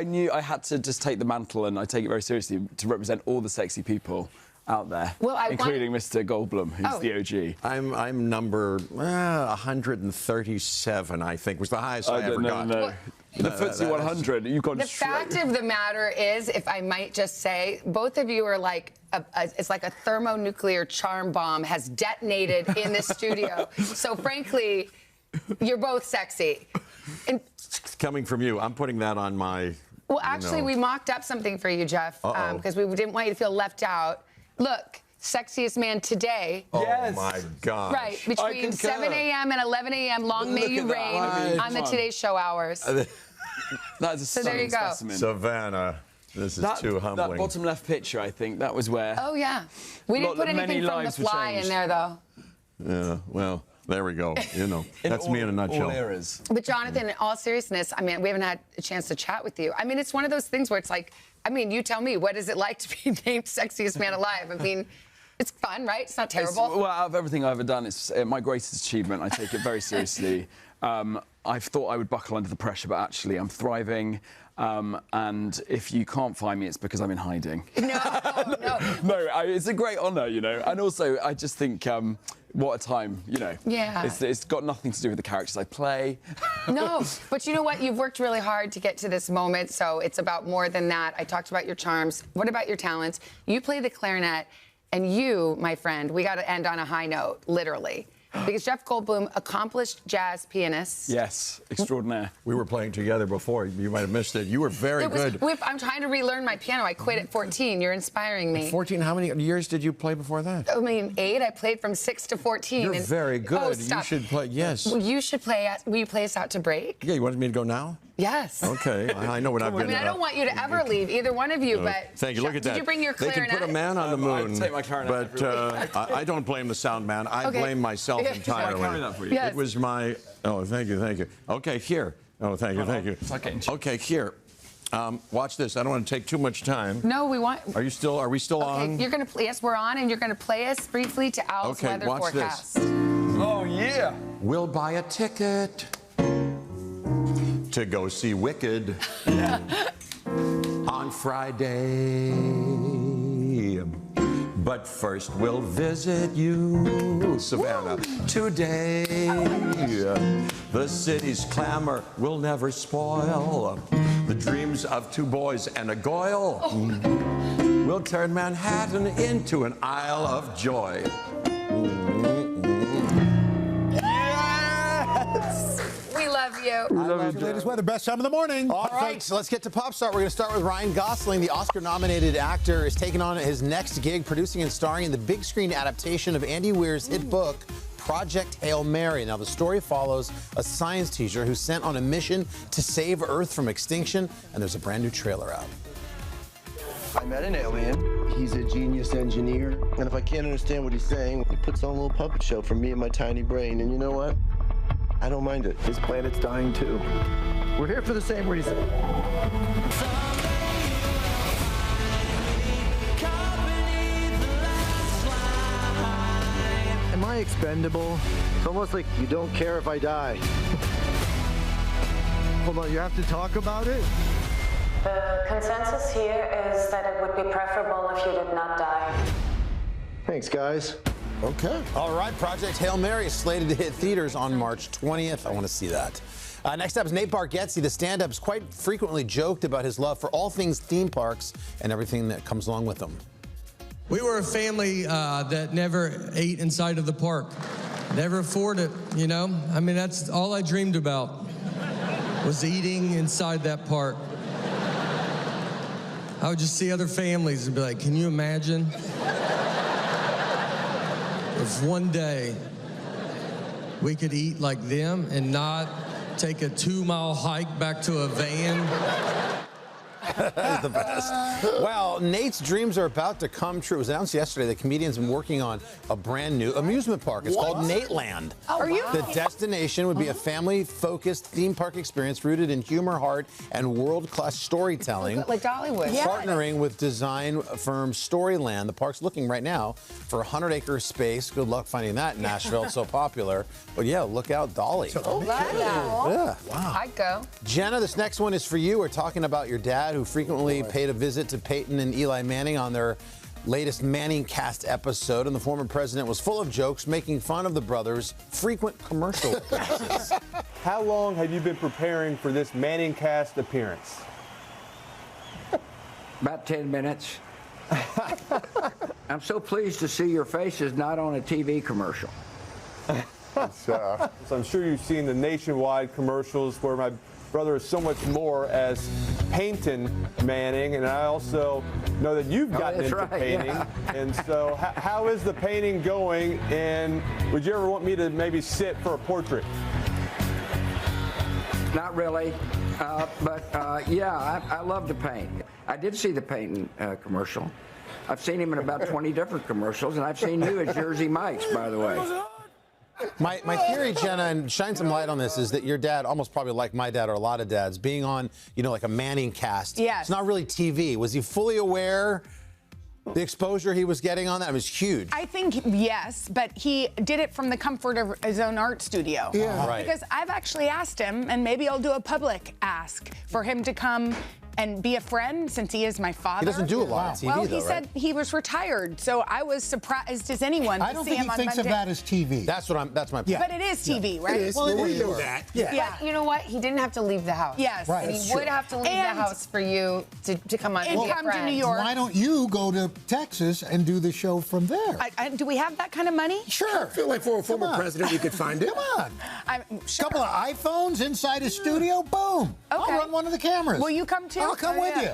knew I had to just take the mantle, and I take it very seriously, to represent all the sexy people out there, including Mr. Goldblum, who's the OG. I'm number 137, I think, was the highest I ever got. No. The FTSE 100, you've gone straight. The fact of the matter is, if I might just say, both of you are like, it's like a thermonuclear charm bomb has detonated in this studio. So frankly, you're both sexy. And, Coming from you, I'm putting that on my... well, actually, we mocked up something for you, Jeff, because we didn't want you to feel left out. Look, sexiest man today. Oh, my gosh. Right, between 7 a.m. and 11 a.m., long may you reign on the Today Show hours. That is a So there you go. specimen. Savannah, this is too humbling. That bottom left picture, I think, that was where... Oh, yeah. We didn't put anything from The Fly in there, though. Yeah, well, there we go. You know, that's me in a nutshell. All eras. But Jonathan, in all seriousness, I mean, we haven't had a chance to chat with you. I mean, it's one of those things where it's like, I mean, you tell me, what is it like to be named sexiest man alive? I mean, it's fun, right? It's not terrible. Well, out of everything I've ever done, it's my greatest achievement. I take it very seriously. I thought I would buckle under the pressure, but actually I'm thriving. And if you can't find me, it's because I'm in hiding. No. It's a great honour, you know. And also, I just think, what a time, you know. Yeah. It's got nothing to do with the characters I play. No, but you know what? You've worked really hard to get to this moment, so it's about more than that. I talked about your charms. What about your talents? You play the clarinet, and you, my friend, we got to end on a high note, literally. Because Jeff Goldblum, accomplished jazz pianist. Yes, extraordinaire. We were playing together before. You might have missed it. You were very good. I'm trying to relearn my piano. I quit at 14. You're inspiring me. 14? How many years did you play before that? I mean, 8. I played from 6 to 14. You're very good. Oh, stop. You should play, yes. Well, you should play. Will you play us out to break? Yeah, you wanted me to go now? Yes. Okay, I know what I've been... I mean, I don't want you to ever leave, either one of you, but... Thank you, look at that. Did you bring your clarinet? They can put a man on the moon, I take my clarinet but I don't blame the sound man. I blame myself entirely. I'll carry that for you. It was my... Oh, thank you. Okay, here. Oh, thank you. Okay, here. Watch this. I don't want to take too much time. No, we want... Are we still on? Okay, you're going to... Yes, we're on, and you're going to play us briefly to Al's weather forecast. This. Oh, yeah. We'll buy a ticket to go see Wicked on Friday. But first we'll visit you, Savannah, today. The city's clamor will never spoil the dreams of 2 boys and a Goyle. We'll turn Manhattan into an Isle of Joy. We love you. I love your latest weather. Best time of the morning. All right, so let's get to Pop Star. We're going to start with Ryan Gosling. The Oscar-nominated actor is taking on his next gig, producing and starring in the big screen adaptation of Andy Weir's hit book, Project Hail Mary. Now, the story follows a science teacher who's sent on a mission to save Earth from extinction, and there's a brand new trailer out. I met an alien. He's a genius engineer. And if I can't understand what he's saying, he puts on a little puppet show for me and my tiny brain. And you know what? I don't mind it. His planet's dying too. We're here for the same reason. Am I expendable? It's almost like you don't care if I die. Hold on, you have to talk about it? The consensus here is that it would be preferable if you did not die. Thanks, guys. Okay. All right, Project Hail Mary is slated to hit theaters on March 20th. I want to see that. Next up is Nate Bargatze. The stand-up's quite frequently joked about his love for all things theme parks and everything that comes along with them. We were a family that never ate inside of the park. Never afforded it, you know? I mean, that's all I dreamed about, was eating inside that park. I would just see other families and be like, can you imagine if one day we could eat like them and not take a 2-mile hike back to a van? That is the best. Well, Nate's dreams are about to come true. It was announced yesterday that comedian's been working on a brand new amusement park. It's called Nateland. Oh, are you? The destination would be a family-focused theme park experience rooted in humor, heart, and world-class storytelling. Like Dollywood. Partnering with design firm Storyland. The park's looking right now for a 100-acre space. Good luck finding that in Nashville. It's so popular. But yeah, look out, Dolly. Yeah. Wow. I'd go. Jenna, this next one is for you. We're talking about your dad who frequently paid a visit to Peyton and Eli Manning on their latest Manning Cast episode, and the former president was full of jokes, making fun of the brothers' frequent commercial appearances. How long have you been preparing for this Manning Cast appearance? About 10 minutes. I'm so pleased to see your faces not on a TV commercial. So I'm sure you've seen the nationwide commercials where my brother is so much more as Peyton Manning, and I also know that you've gotten into painting. Yeah. And so how is the painting going, and would you ever want me to maybe sit for a portrait? Not really, but yeah, I love to paint. I did see the Peyton commercial. I've seen him in about 20 different commercials, and I've seen you at Jersey Mike's, by the way. My theory, Jenna, and shine some light on this, is that your dad, almost probably like my dad or a lot of dads, being on, like a Manning Cast. Yes. It's not really TV. Was he fully aware the exposure he was getting on that? It was huge. I think yes, but he did it from the comfort of his own art studio. Yeah. Right. Because I've actually asked him, and maybe I'll do a public ask, for him to come and be a friend, since he is my father. He doesn't do a lot of TV, well, though, he said he was retired, so I was surprised as anyone to see him on Monday. as TV. That's my point. But it is TV, right? It is. Well, we know that. Yeah. But you know what? He didn't have to leave the house. Yes. And he would have to leave the house for you to come on and be a come to friend. New York. Why don't you go to Texas and do the show from there? Do we have that kind of money? Sure. I feel like for a former president, we could find it. Come on. Couple of iPhones inside his studio. Boom. Okay. I'll run one of the cameras. Will you come too? I'll come with you.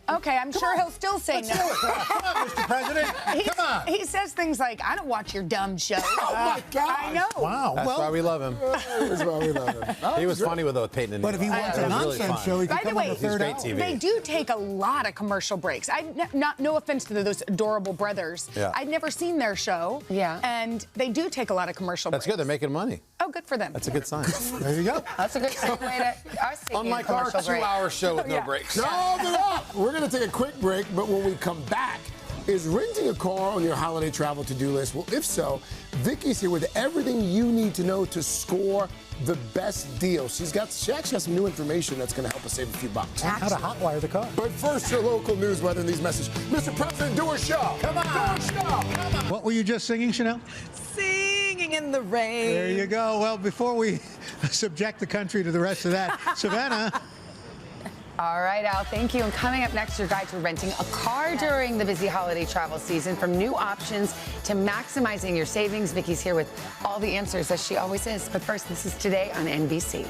Okay, I'm sure he'll still say no. Come on, Mr. President. Come on. He says things like, I don't watch your dumb show. Oh, my God. I know. Wow. That's why we love him. That's why we love him. He was funny with Peyton and But if he Eli. wants It a was really nonsense fun. show, he could By the come on way, the third hour. TV. they do take a lot of commercial breaks. No offense to those adorable brothers. Yeah. I'd never seen their show. Yeah. And they do take a lot of commercial That's breaks. good. They're making money. Oh, good for them. That's a good sign. There you go. That's a good segue to us taking Unlike a our commercial break. 2-hour show with no Yeah. breaks. No, they're not. We're going to take a quick break, but when we come back, is renting a car on your holiday travel to-do list? Well, if so, Vicky's here with everything you need to know to score the best deal. She actually has some new information that's going to help us save a few bucks. How to hotwire the car. But first, your local news, weather, and these messages. Mr. President, do a show. Come on. Do a show. Come on. What were you just singing, Chanel? Singing in the rain. There you go. Well, before we subject the country to the rest of that, Savannah. All right, Al, thank you. And coming up next, your guide to renting a car during the busy holiday travel season. From new options to maximizing your savings, Vicky's here with all the answers, as she always is. But first, this is Today on NBC.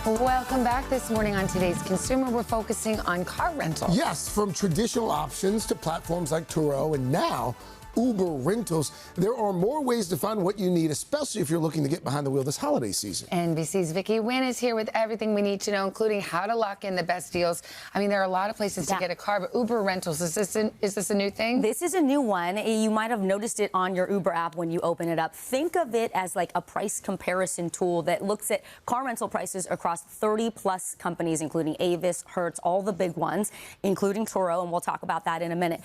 Welcome back. This morning on Today's Consumer, we're focusing on car rental. Yes, from traditional options to platforms like Turo and now Uber Rentals. There are more ways to find what you need, especially if you're looking to get behind the wheel this holiday season. NBC's Vicky Nguyen is here with everything we need to know, including how to lock in the best deals. I mean, there are a lot of places to get a car, but Uber Rentals, is this a new thing? This is a new one. You might have noticed it on your Uber app when you open it up. Think of it as like a price comparison tool that looks at car rental prices across 30-plus companies, including Avis, Hertz, all the big ones, including Turo, and we'll talk about that in a minute.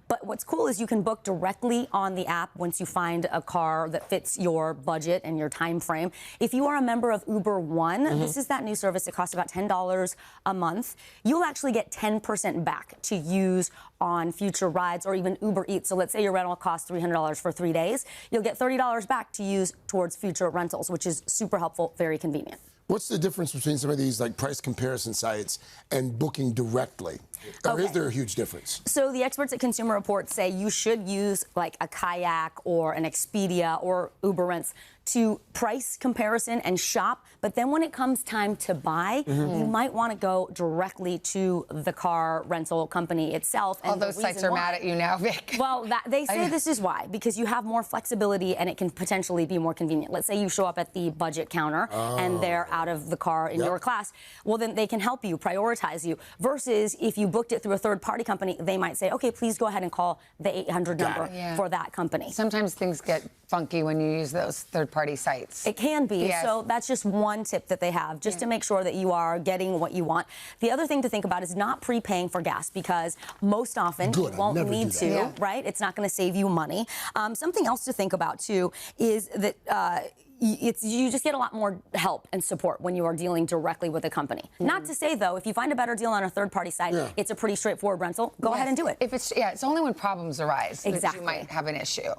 But what's cool is you can book directly on the app once you find a car that fits your budget and your time frame. If you are a member of Uber One, this is that new service that costs about $10 a month. You'll actually get 10% back to use on future rides or even Uber Eats. So let's say your rental costs $300 for 3 days. You'll get $30 back to use towards future rentals, which is super helpful, very convenient. What's the difference between some of these like price comparison sites and booking directly? Or is there a huge difference? So the experts at Consumer Reports say you should use like a Kayak or an Expedia or Uber Rents to price comparison and shop. But then when it comes time to buy, you might want to go directly to the car rental company itself. All those sites are mad at you now, Vic. Well, they say this is why, because you have more flexibility and it can potentially be more convenient. Let's say you show up at the budget counter and they're out of the car in your class. Well, then they can help you, prioritize you. Versus if you booked it through a third-party company, they might say, okay, please go ahead and call the 800 number for that company. Sometimes things get funky when you use those third-party sites. It can be. Yes. So that's just one tip that they have, just to make sure that you are getting what you want. The other thing to think about is not prepaying for gas, because most often you won't need to, right? It's not going to save you money. Something else to think about, too, is that you just get a lot more help and support when you are dealing directly with a company. Not to say, though, if you find a better deal on a third-party site, it's a pretty straightforward rental, go ahead and do it. If it's only when problems arise that you might have an issue.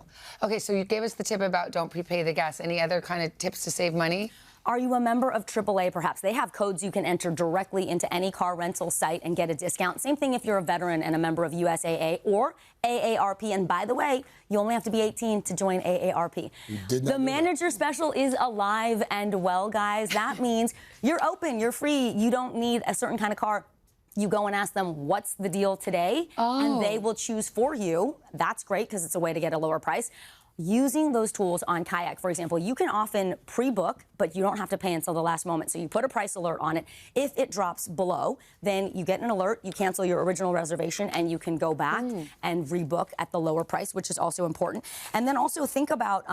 Okay, so you gave us the tip about don't prepay the gas. Any other kind of tips to save money? Are you a member of AAA, perhaps? They have codes you can enter directly into any car rental site and get a discount. Same thing if you're a veteran and a member of USAA or AARP. And by the way, you only have to be 18 to join AARP. The manager special is alive and well, guys. That means you're open, you're free. You don't need a certain kind of car. You go and ask them, what's the deal today? And they will choose for you. That's great because it's a way to get a lower price. Using those tools on Kayak, for example, you can often pre-book, but you don't have to pay until the last moment. So you put a price alert on it. If it drops below, then you get an alert, you cancel your original reservation, and you can go back and rebook at the lower price, which is also important. And then also think about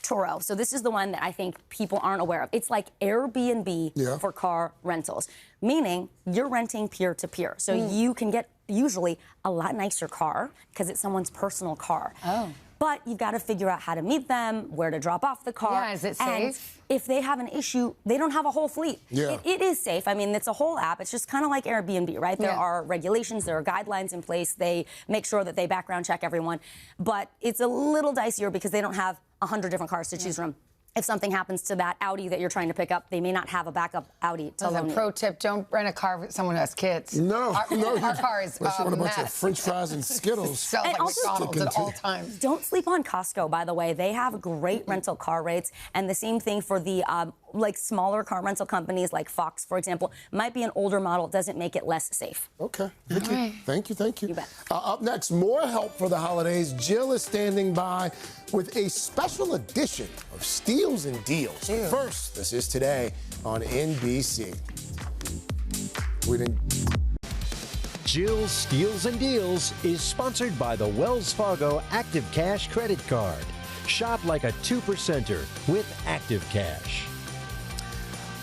Turo. So this is the one that I think people aren't aware of. It's like Airbnb for car rentals, meaning you're renting peer-to-peer. So you can get usually a lot nicer car because it's someone's personal car. But you've got to figure out how to meet them, where to drop off the car. Yeah, is it and safe? If they have an issue, they don't have a whole fleet. It is safe. I mean, it's a whole app. It's just kind of like Airbnb, right? There are regulations, there are guidelines in place. They make sure that they background check everyone. But it's a little dicier because they don't have 100 different cars to choose from. If something happens to that Audi that you're trying to pick up, they may not have a backup Audi to loan you. Pro tip, don't rent a car with someone who has kids. No, our car is unless you want a bunch of French fries and Skittles. Smells like McDonald's at all times. Don't sleep on Costco, by the way. They have great rental car rates. And the same thing for the like smaller car rental companies like Fox, for example. Might be an older model, doesn't make it less safe. Okay. Thank you. You bet. Up next, more help for the holidays. Jill is standing by with a special edition of Steals and Deals. First, this is today on NBC. Jill's Steals and Deals is sponsored by the Wells Fargo Active Cash credit card. Shop like a 2%er with Active Cash.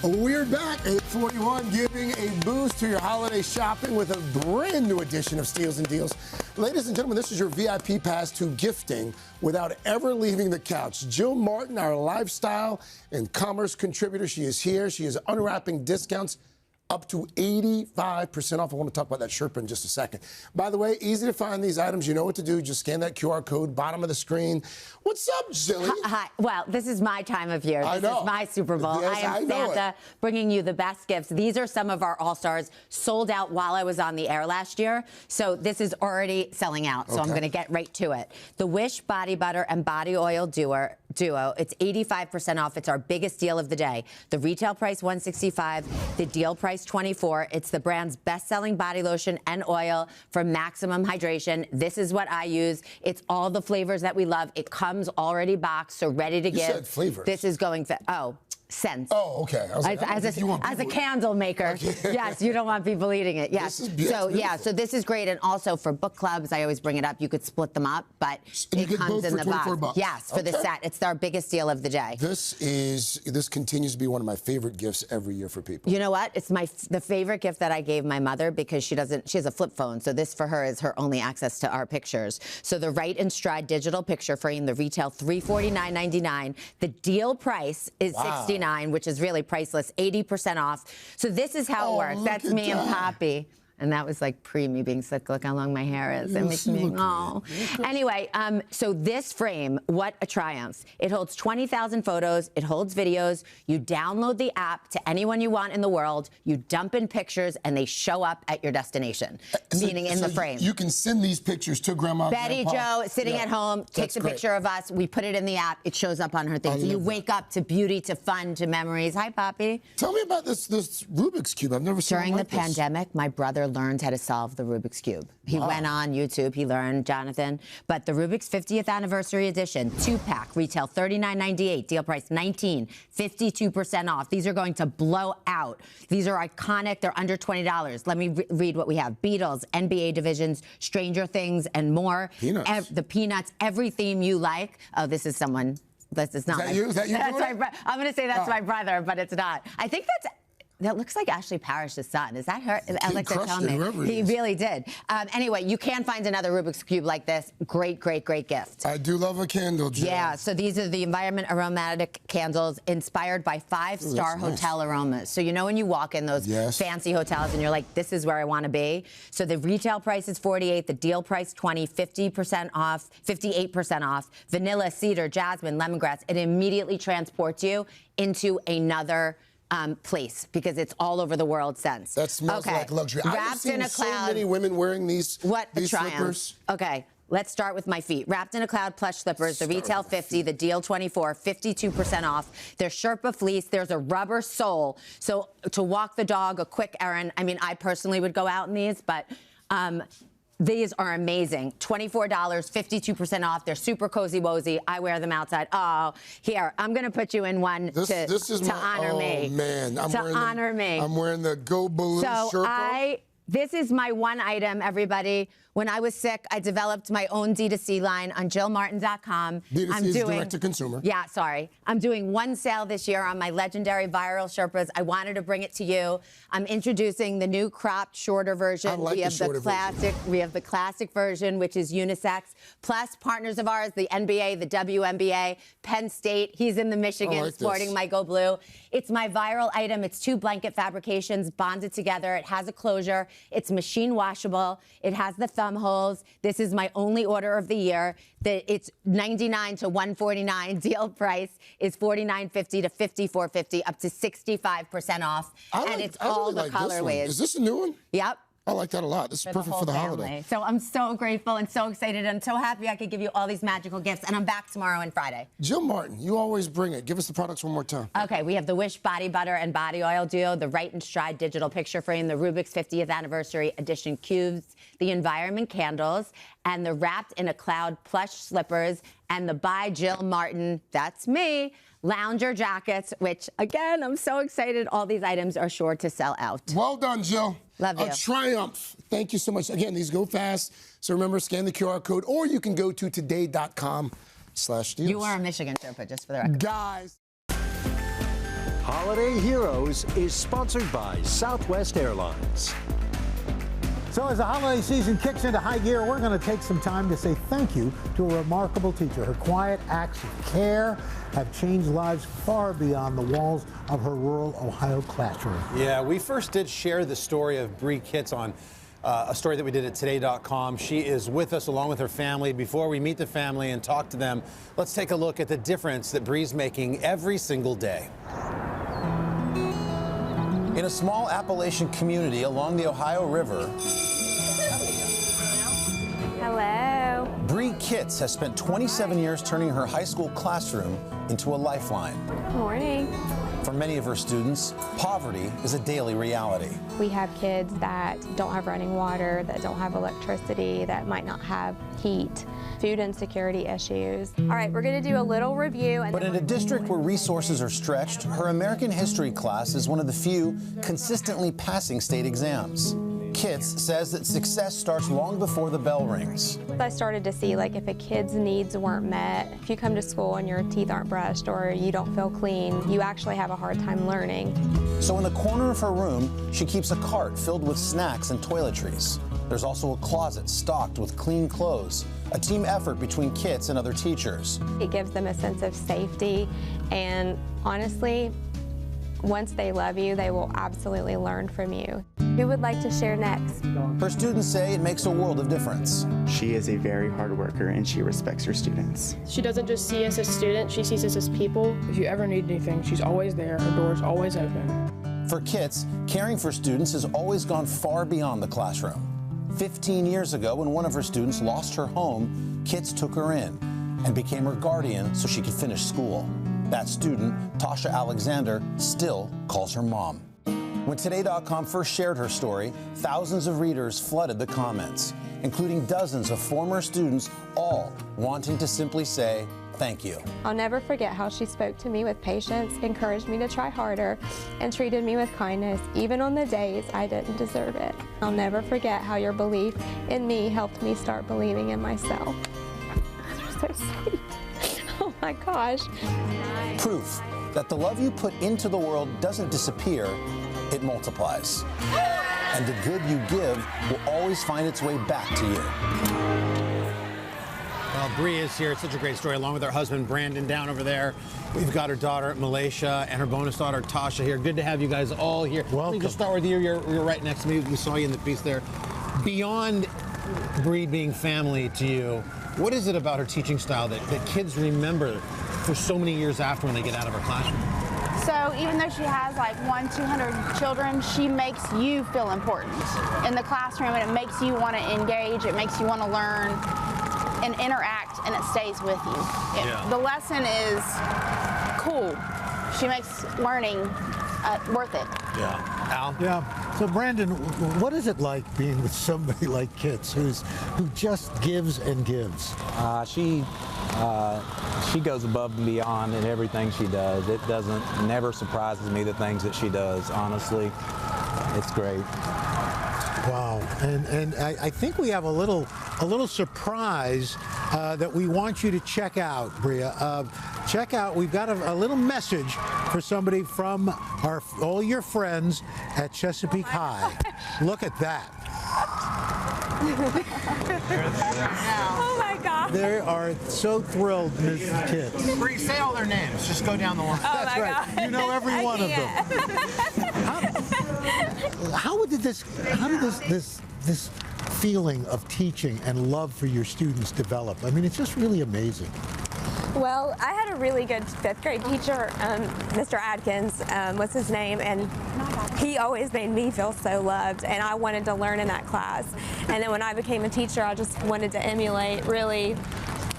We're back, 841, giving a boost to your holiday shopping with a brand new edition of Steals and Deals. Ladies and gentlemen, this is your VIP pass to gifting without ever leaving the couch. Jill Martin, our lifestyle and commerce contributor, she is here. She is unwrapping discounts up to 85% off. I want to talk about that Sherpa in just a second. By the way, easy to find these items. You know what to do. Just scan that QR code, bottom of the screen. What's up, Jilly? Hi. Well, this is my time of year. This is my Super Bowl. Yes, I am Santa, bringing you the best gifts. These are some of our All-Stars sold out while I was on the air last year. So this is already selling out. So I'm going to get right to it. The Wish Body Butter and Body Oil Duo. It's 85% off. It's our biggest deal of the day. The retail price $165, the deal price $24. It's the brand's best-selling body lotion and oil for maximum hydration. This is what I use. It's all the flavors that we love. It comes already boxed, so ready to give. You said flavors. This is going scents. Oh, okay. I was like, as a candle maker, yes, you don't want people eating it. Yes. This is beautiful. So this is great, and also for book clubs, I always bring it up. You could split them up, but it comes in the box. Yes, for the set. It's our biggest deal of the day. This continues to be one of my favorite gifts every year for people. You know what? It's the favorite gift that I gave my mother because she has a flip phone, so this for her is her only access to our pictures. So the Right in Stride digital picture frame, the retail $349.99. The deal price is $69, which is really priceless, 80% off. So this is how it works. That's me and Poppy. And that was like pre me being sick. Look how long my hair is. It makes me, oh. Anyway, so this frame, what a triumph. It holds 20,000 photos. It holds videos. You download the app to anyone you want in the world. You dump in pictures and they show up at your destination, meaning in the frame. You can send these pictures to Grandma. Betty Grandpa. Joe sitting at home takes a picture of us. We put it in the app. It shows up on her thing. So you wake up to beauty, to fun, to memories. Hi, Poppy. Tell me about this Rubik's Cube. I've never seen During one like the pandemic, my brother learned how to solve the Rubik's Cube. He went on YouTube. He learned, Jonathan. But the Rubik's 50th anniversary edition, 2-pack, retail $39.98, deal price $19, 52% off. These are going to blow out. These are iconic. They're under $20. Let me read what we have. Beatles, NBA divisions, Stranger Things, and more. Peanuts. The Peanuts, every theme you like. Oh, this is someone. This is not. Is that you? Is that you? That's I'm going to say that's my brother, but it's not. I think that looks like Ashley Parrish's son. Is that her? Alexa, tell me. He really did. Anyway, you can find another Rubik's Cube like this. Great, great, great gift. I do love a candle, Jill. Yeah, so these are the Environment Aromatic candles inspired by 5-star hotel aromas. So you know when you walk in those fancy hotels and you're like, this is where I want to be? So the retail price is $48, the deal price $20, 50% off, 58% off. Vanilla, cedar, jasmine, lemongrass. It immediately transports you into another place because it's all over the world since. That smells like luxury. I've seen so many women wearing these slippers. Okay, let's start with my feet. Wrapped in a Cloud plush slippers, the retail $50, the deal $24, 52% off. They're Sherpa fleece. There's a rubber sole. So to walk the dog, a quick errand. I mean, I personally would go out in these, but these are amazing. $24, 52% off. They're super cozy wozy. I wear them outside. Oh, here, I'm going to put you in one to honor me. Oh, man. I'm wearing the Go Balloon Sherpa. This is my one item, everybody. When I was sick, I developed my own D2C line on JillMartin.com. D2C is direct to consumer. Yeah, sorry. I'm doing one sale this year on my legendary viral Sherpas. I wanted to bring it to you. I'm introducing the new cropped, shorter version. I like we have the classic. We have the classic version, which is unisex. Plus, partners of ours, the NBA, the WNBA, Penn State. He's in the Michigan sporting my Go Blue. It's my viral item. It's 2 blanket fabrications bonded together. It has a closure. It's machine washable. It has the thumb holes. This is my only order of the year. It's $99 to $149. Deal price is $49.50 to $54.50, up to 65% off. And it's all the colorways. Is this a new one? Yep. I like that a lot. This is perfect for the holiday. So I'm so grateful and so excited and so happy I could give you all these magical gifts. And I'm back tomorrow and Friday. Jill Martin, you always bring it. Give us the products one more time. Okay, we have the Wish Body Butter and Body Oil Duo, the Right and Stride Digital Picture Frame, the Rubik's 50th Anniversary Edition Cubes, the Environment Candles, and the Wrapped in a Cloud plush slippers, and the By Jill Martin, that's me, lounger jackets, which, again, I'm so excited. All these items are sure to sell out. Well done, Jill. Love you. A triumph. Thank you so much. Again, these go fast. So remember, scan the QR code, or you can go to today.com/deals. You are a Michigan Sherpa, just for the record. Guys. Holiday Heroes is sponsored by Southwest Airlines. So as the holiday season kicks into high gear, we're going to take some time to say thank you to a remarkable teacher. Her quiet acts of care have changed lives far beyond the walls of her rural Ohio classroom. Yeah, we first did share the story of Bree Kitts on a story that we did at today.com. She is with us along with her family. Before we meet the family and talk to them, let's take a look at the difference that Bree's making every single day. In a small Appalachian community along the Ohio River, hello. Bree Kitts has spent 27 years turning her high school classroom into a lifeline. Good morning. For many of her students, poverty is a daily reality. We have kids that don't have running water, that don't have electricity, that might not have heat, food insecurity issues. All right, we're going to do a little review. But in a district where resources are stretched, her American history class is one of the few consistently passing state exams. Kitts says that success starts long before the bell rings. I started to see, like, if a kid's needs weren't met, if you come to school and your teeth aren't brushed or you don't feel clean, you actually have a hard time learning. So in the corner of her room, she keeps a cart filled with snacks and toiletries. There's also a closet stocked with clean clothes, a team effort between Kitts and other teachers. It gives them a sense of safety, and honestly, once they love you, they will absolutely learn from you. Who would like to share next? Her students say it makes a world of difference. She is a very hard worker and she respects her students. She doesn't just see us as students, she sees us as people. If you ever need anything, she's always there. Her door's always open. For Kits, caring for students has always gone far beyond the classroom. 15 years ago, when one of her students lost her home, Kits took her in and became her guardian so she could finish school. That student, Tasha Alexander, still calls her mom. When Today.com first shared her story, thousands of readers flooded the comments, including dozens of former students, all wanting to simply say thank you. I'll never forget how she spoke to me with patience, encouraged me to try harder, and treated me with kindness, even on the days I didn't deserve it. I'll never forget how your belief in me helped me start believing in myself. Those are so sweet. Oh my gosh. Proof that the love you put into the world doesn't disappear, it multiplies. And the good you give will always find its way back to you. Well, Bree is here. It's such a great story, along with her husband, Brandon, down over there. We've got her daughter, Malaysia, and her bonus daughter, Tasha, here. Good to have you guys all here. Welcome. Let me just start with you. You're right next to me. We saw you in the piece there. Beyond Bree being family to you, what is it about her teaching style that kids remember for so many years after when they get out of her classroom? So even though she has like 100-200 children, she makes you feel important in the classroom, and it makes you want to engage, it makes you want to learn and interact, and it stays with you. The lesson is cool. She makes learning worth it. Yeah. Al? Yeah. So Brandon, what is it like being with somebody like Kits who just gives and gives? She goes above and beyond in everything she does. It never surprises me the things that she does, honestly. It's great. Wow. And I think we have a little surprise that we want you to check out, Bria. Check out, we've got a little message for somebody from all your friends at Chesapeake High. Look at that. Oh my God. They are so thrilled, Mrs. Kits. Bree, say all their names. Just go down the line. Oh That's my right. God. You know every one of them. How did this feeling of teaching and love for your students develop? I mean, it's just really amazing. Well, I had a really good fifth grade teacher, Mr. Adkins was his name, and he always made me feel so loved, and I wanted to learn in that class. And then when I became a teacher, I just wanted to emulate really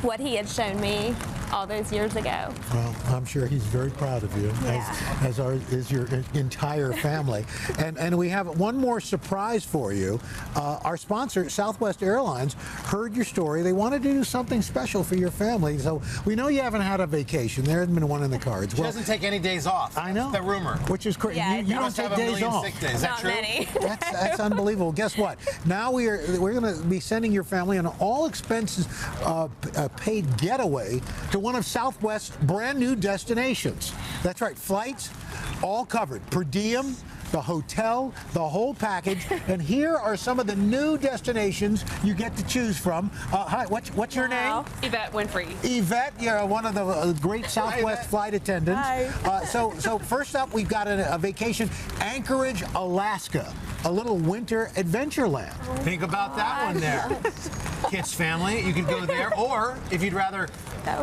what he had shown me all those years ago. Well, I'm sure he's very proud of you, as is your entire family. And we have one more surprise for you. Our sponsor, Southwest Airlines, heard your story. They wanted to do something special for your family. So we know you haven't had a vacation. There hasn't been one in the cards. She doesn't take any days off. I know. That's the rumor. Which is crazy. Yeah, you don't take days off. Sick days. Is that true? Many. That's unbelievable. Guess what? Now we're going to be sending your family an all expenses paid getaway to one of Southwest's brand new destinations. That's right, flights all covered, per diem, the hotel, the whole package. And here are some of the new destinations you get to choose from. Hi, what's your name? Yvette Winfrey. Yvette, you're one of the great Southwest flight attendants. Hi. So first up, we've got a vacation, Anchorage, Alaska, a little winter adventure land. Think about that one there. Kits family, you could go there, or if you'd rather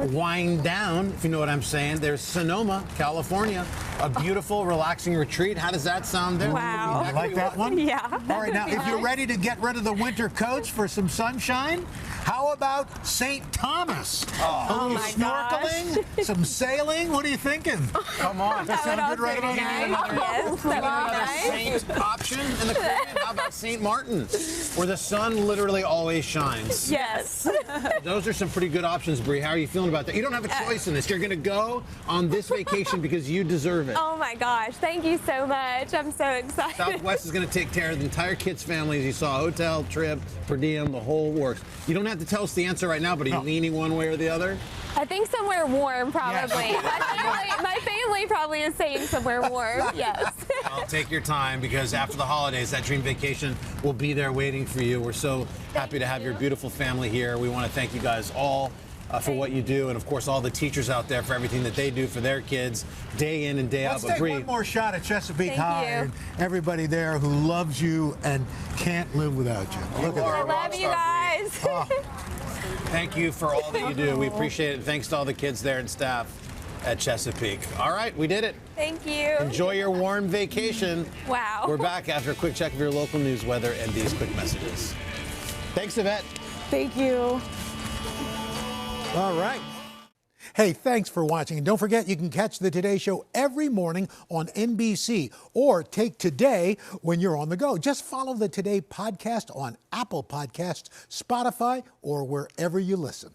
wind down, if you know what I'm saying, there's Sonoma, California, a beautiful, relaxing retreat. How does that sound there? Wow. You like that one? Yeah. All right, now, if you're ready to get rid of the winter coats for some sunshine, how about St. Thomas? A little snorkeling, some sailing. What are you thinking? Come on. That sound good right about Yes, that would be nice. Saint option in the Caribbean. How about St. Martin, where the sun literally always shines? Yes. Those are some pretty good options, Bree. How are you feeling about that? You don't have a choice in this. You're going to go on this vacation because you deserve it. Oh my gosh, thank you so much. I'm so excited. Southwest is going to take care of the entire Kits family. As you saw, hotel, trip, per diem, the whole works. You don't have to tell us the answer right now, but are you leaning one way or the other? I think somewhere warm, probably. Yes. My family probably is saying somewhere warm, yes. Well, take your time, because after the holidays, that dream vacation will be there waiting for you. We're so happy to have your beautiful family here. We want to thank you guys all for what you do, and of course all the teachers out there for everything that they do for their kids day in and day out. Let's take one more shot at Chesapeake High and everybody there who loves you and can't live without you. Look at that. I love you guys. Thank you for all that you do. We appreciate it. And thanks to all the kids there and staff at Chesapeake. All right, we did it. Thank you. Enjoy your warm vacation. Wow. We're back after a quick check of your local news, weather, and these quick messages. Thanks, Yvette. Thank you. All right. Hey, thanks for watching. And don't forget, you can catch the Today Show every morning on NBC or take Today when you're on the go. Just follow the Today podcast on Apple Podcasts, Spotify, or wherever you listen.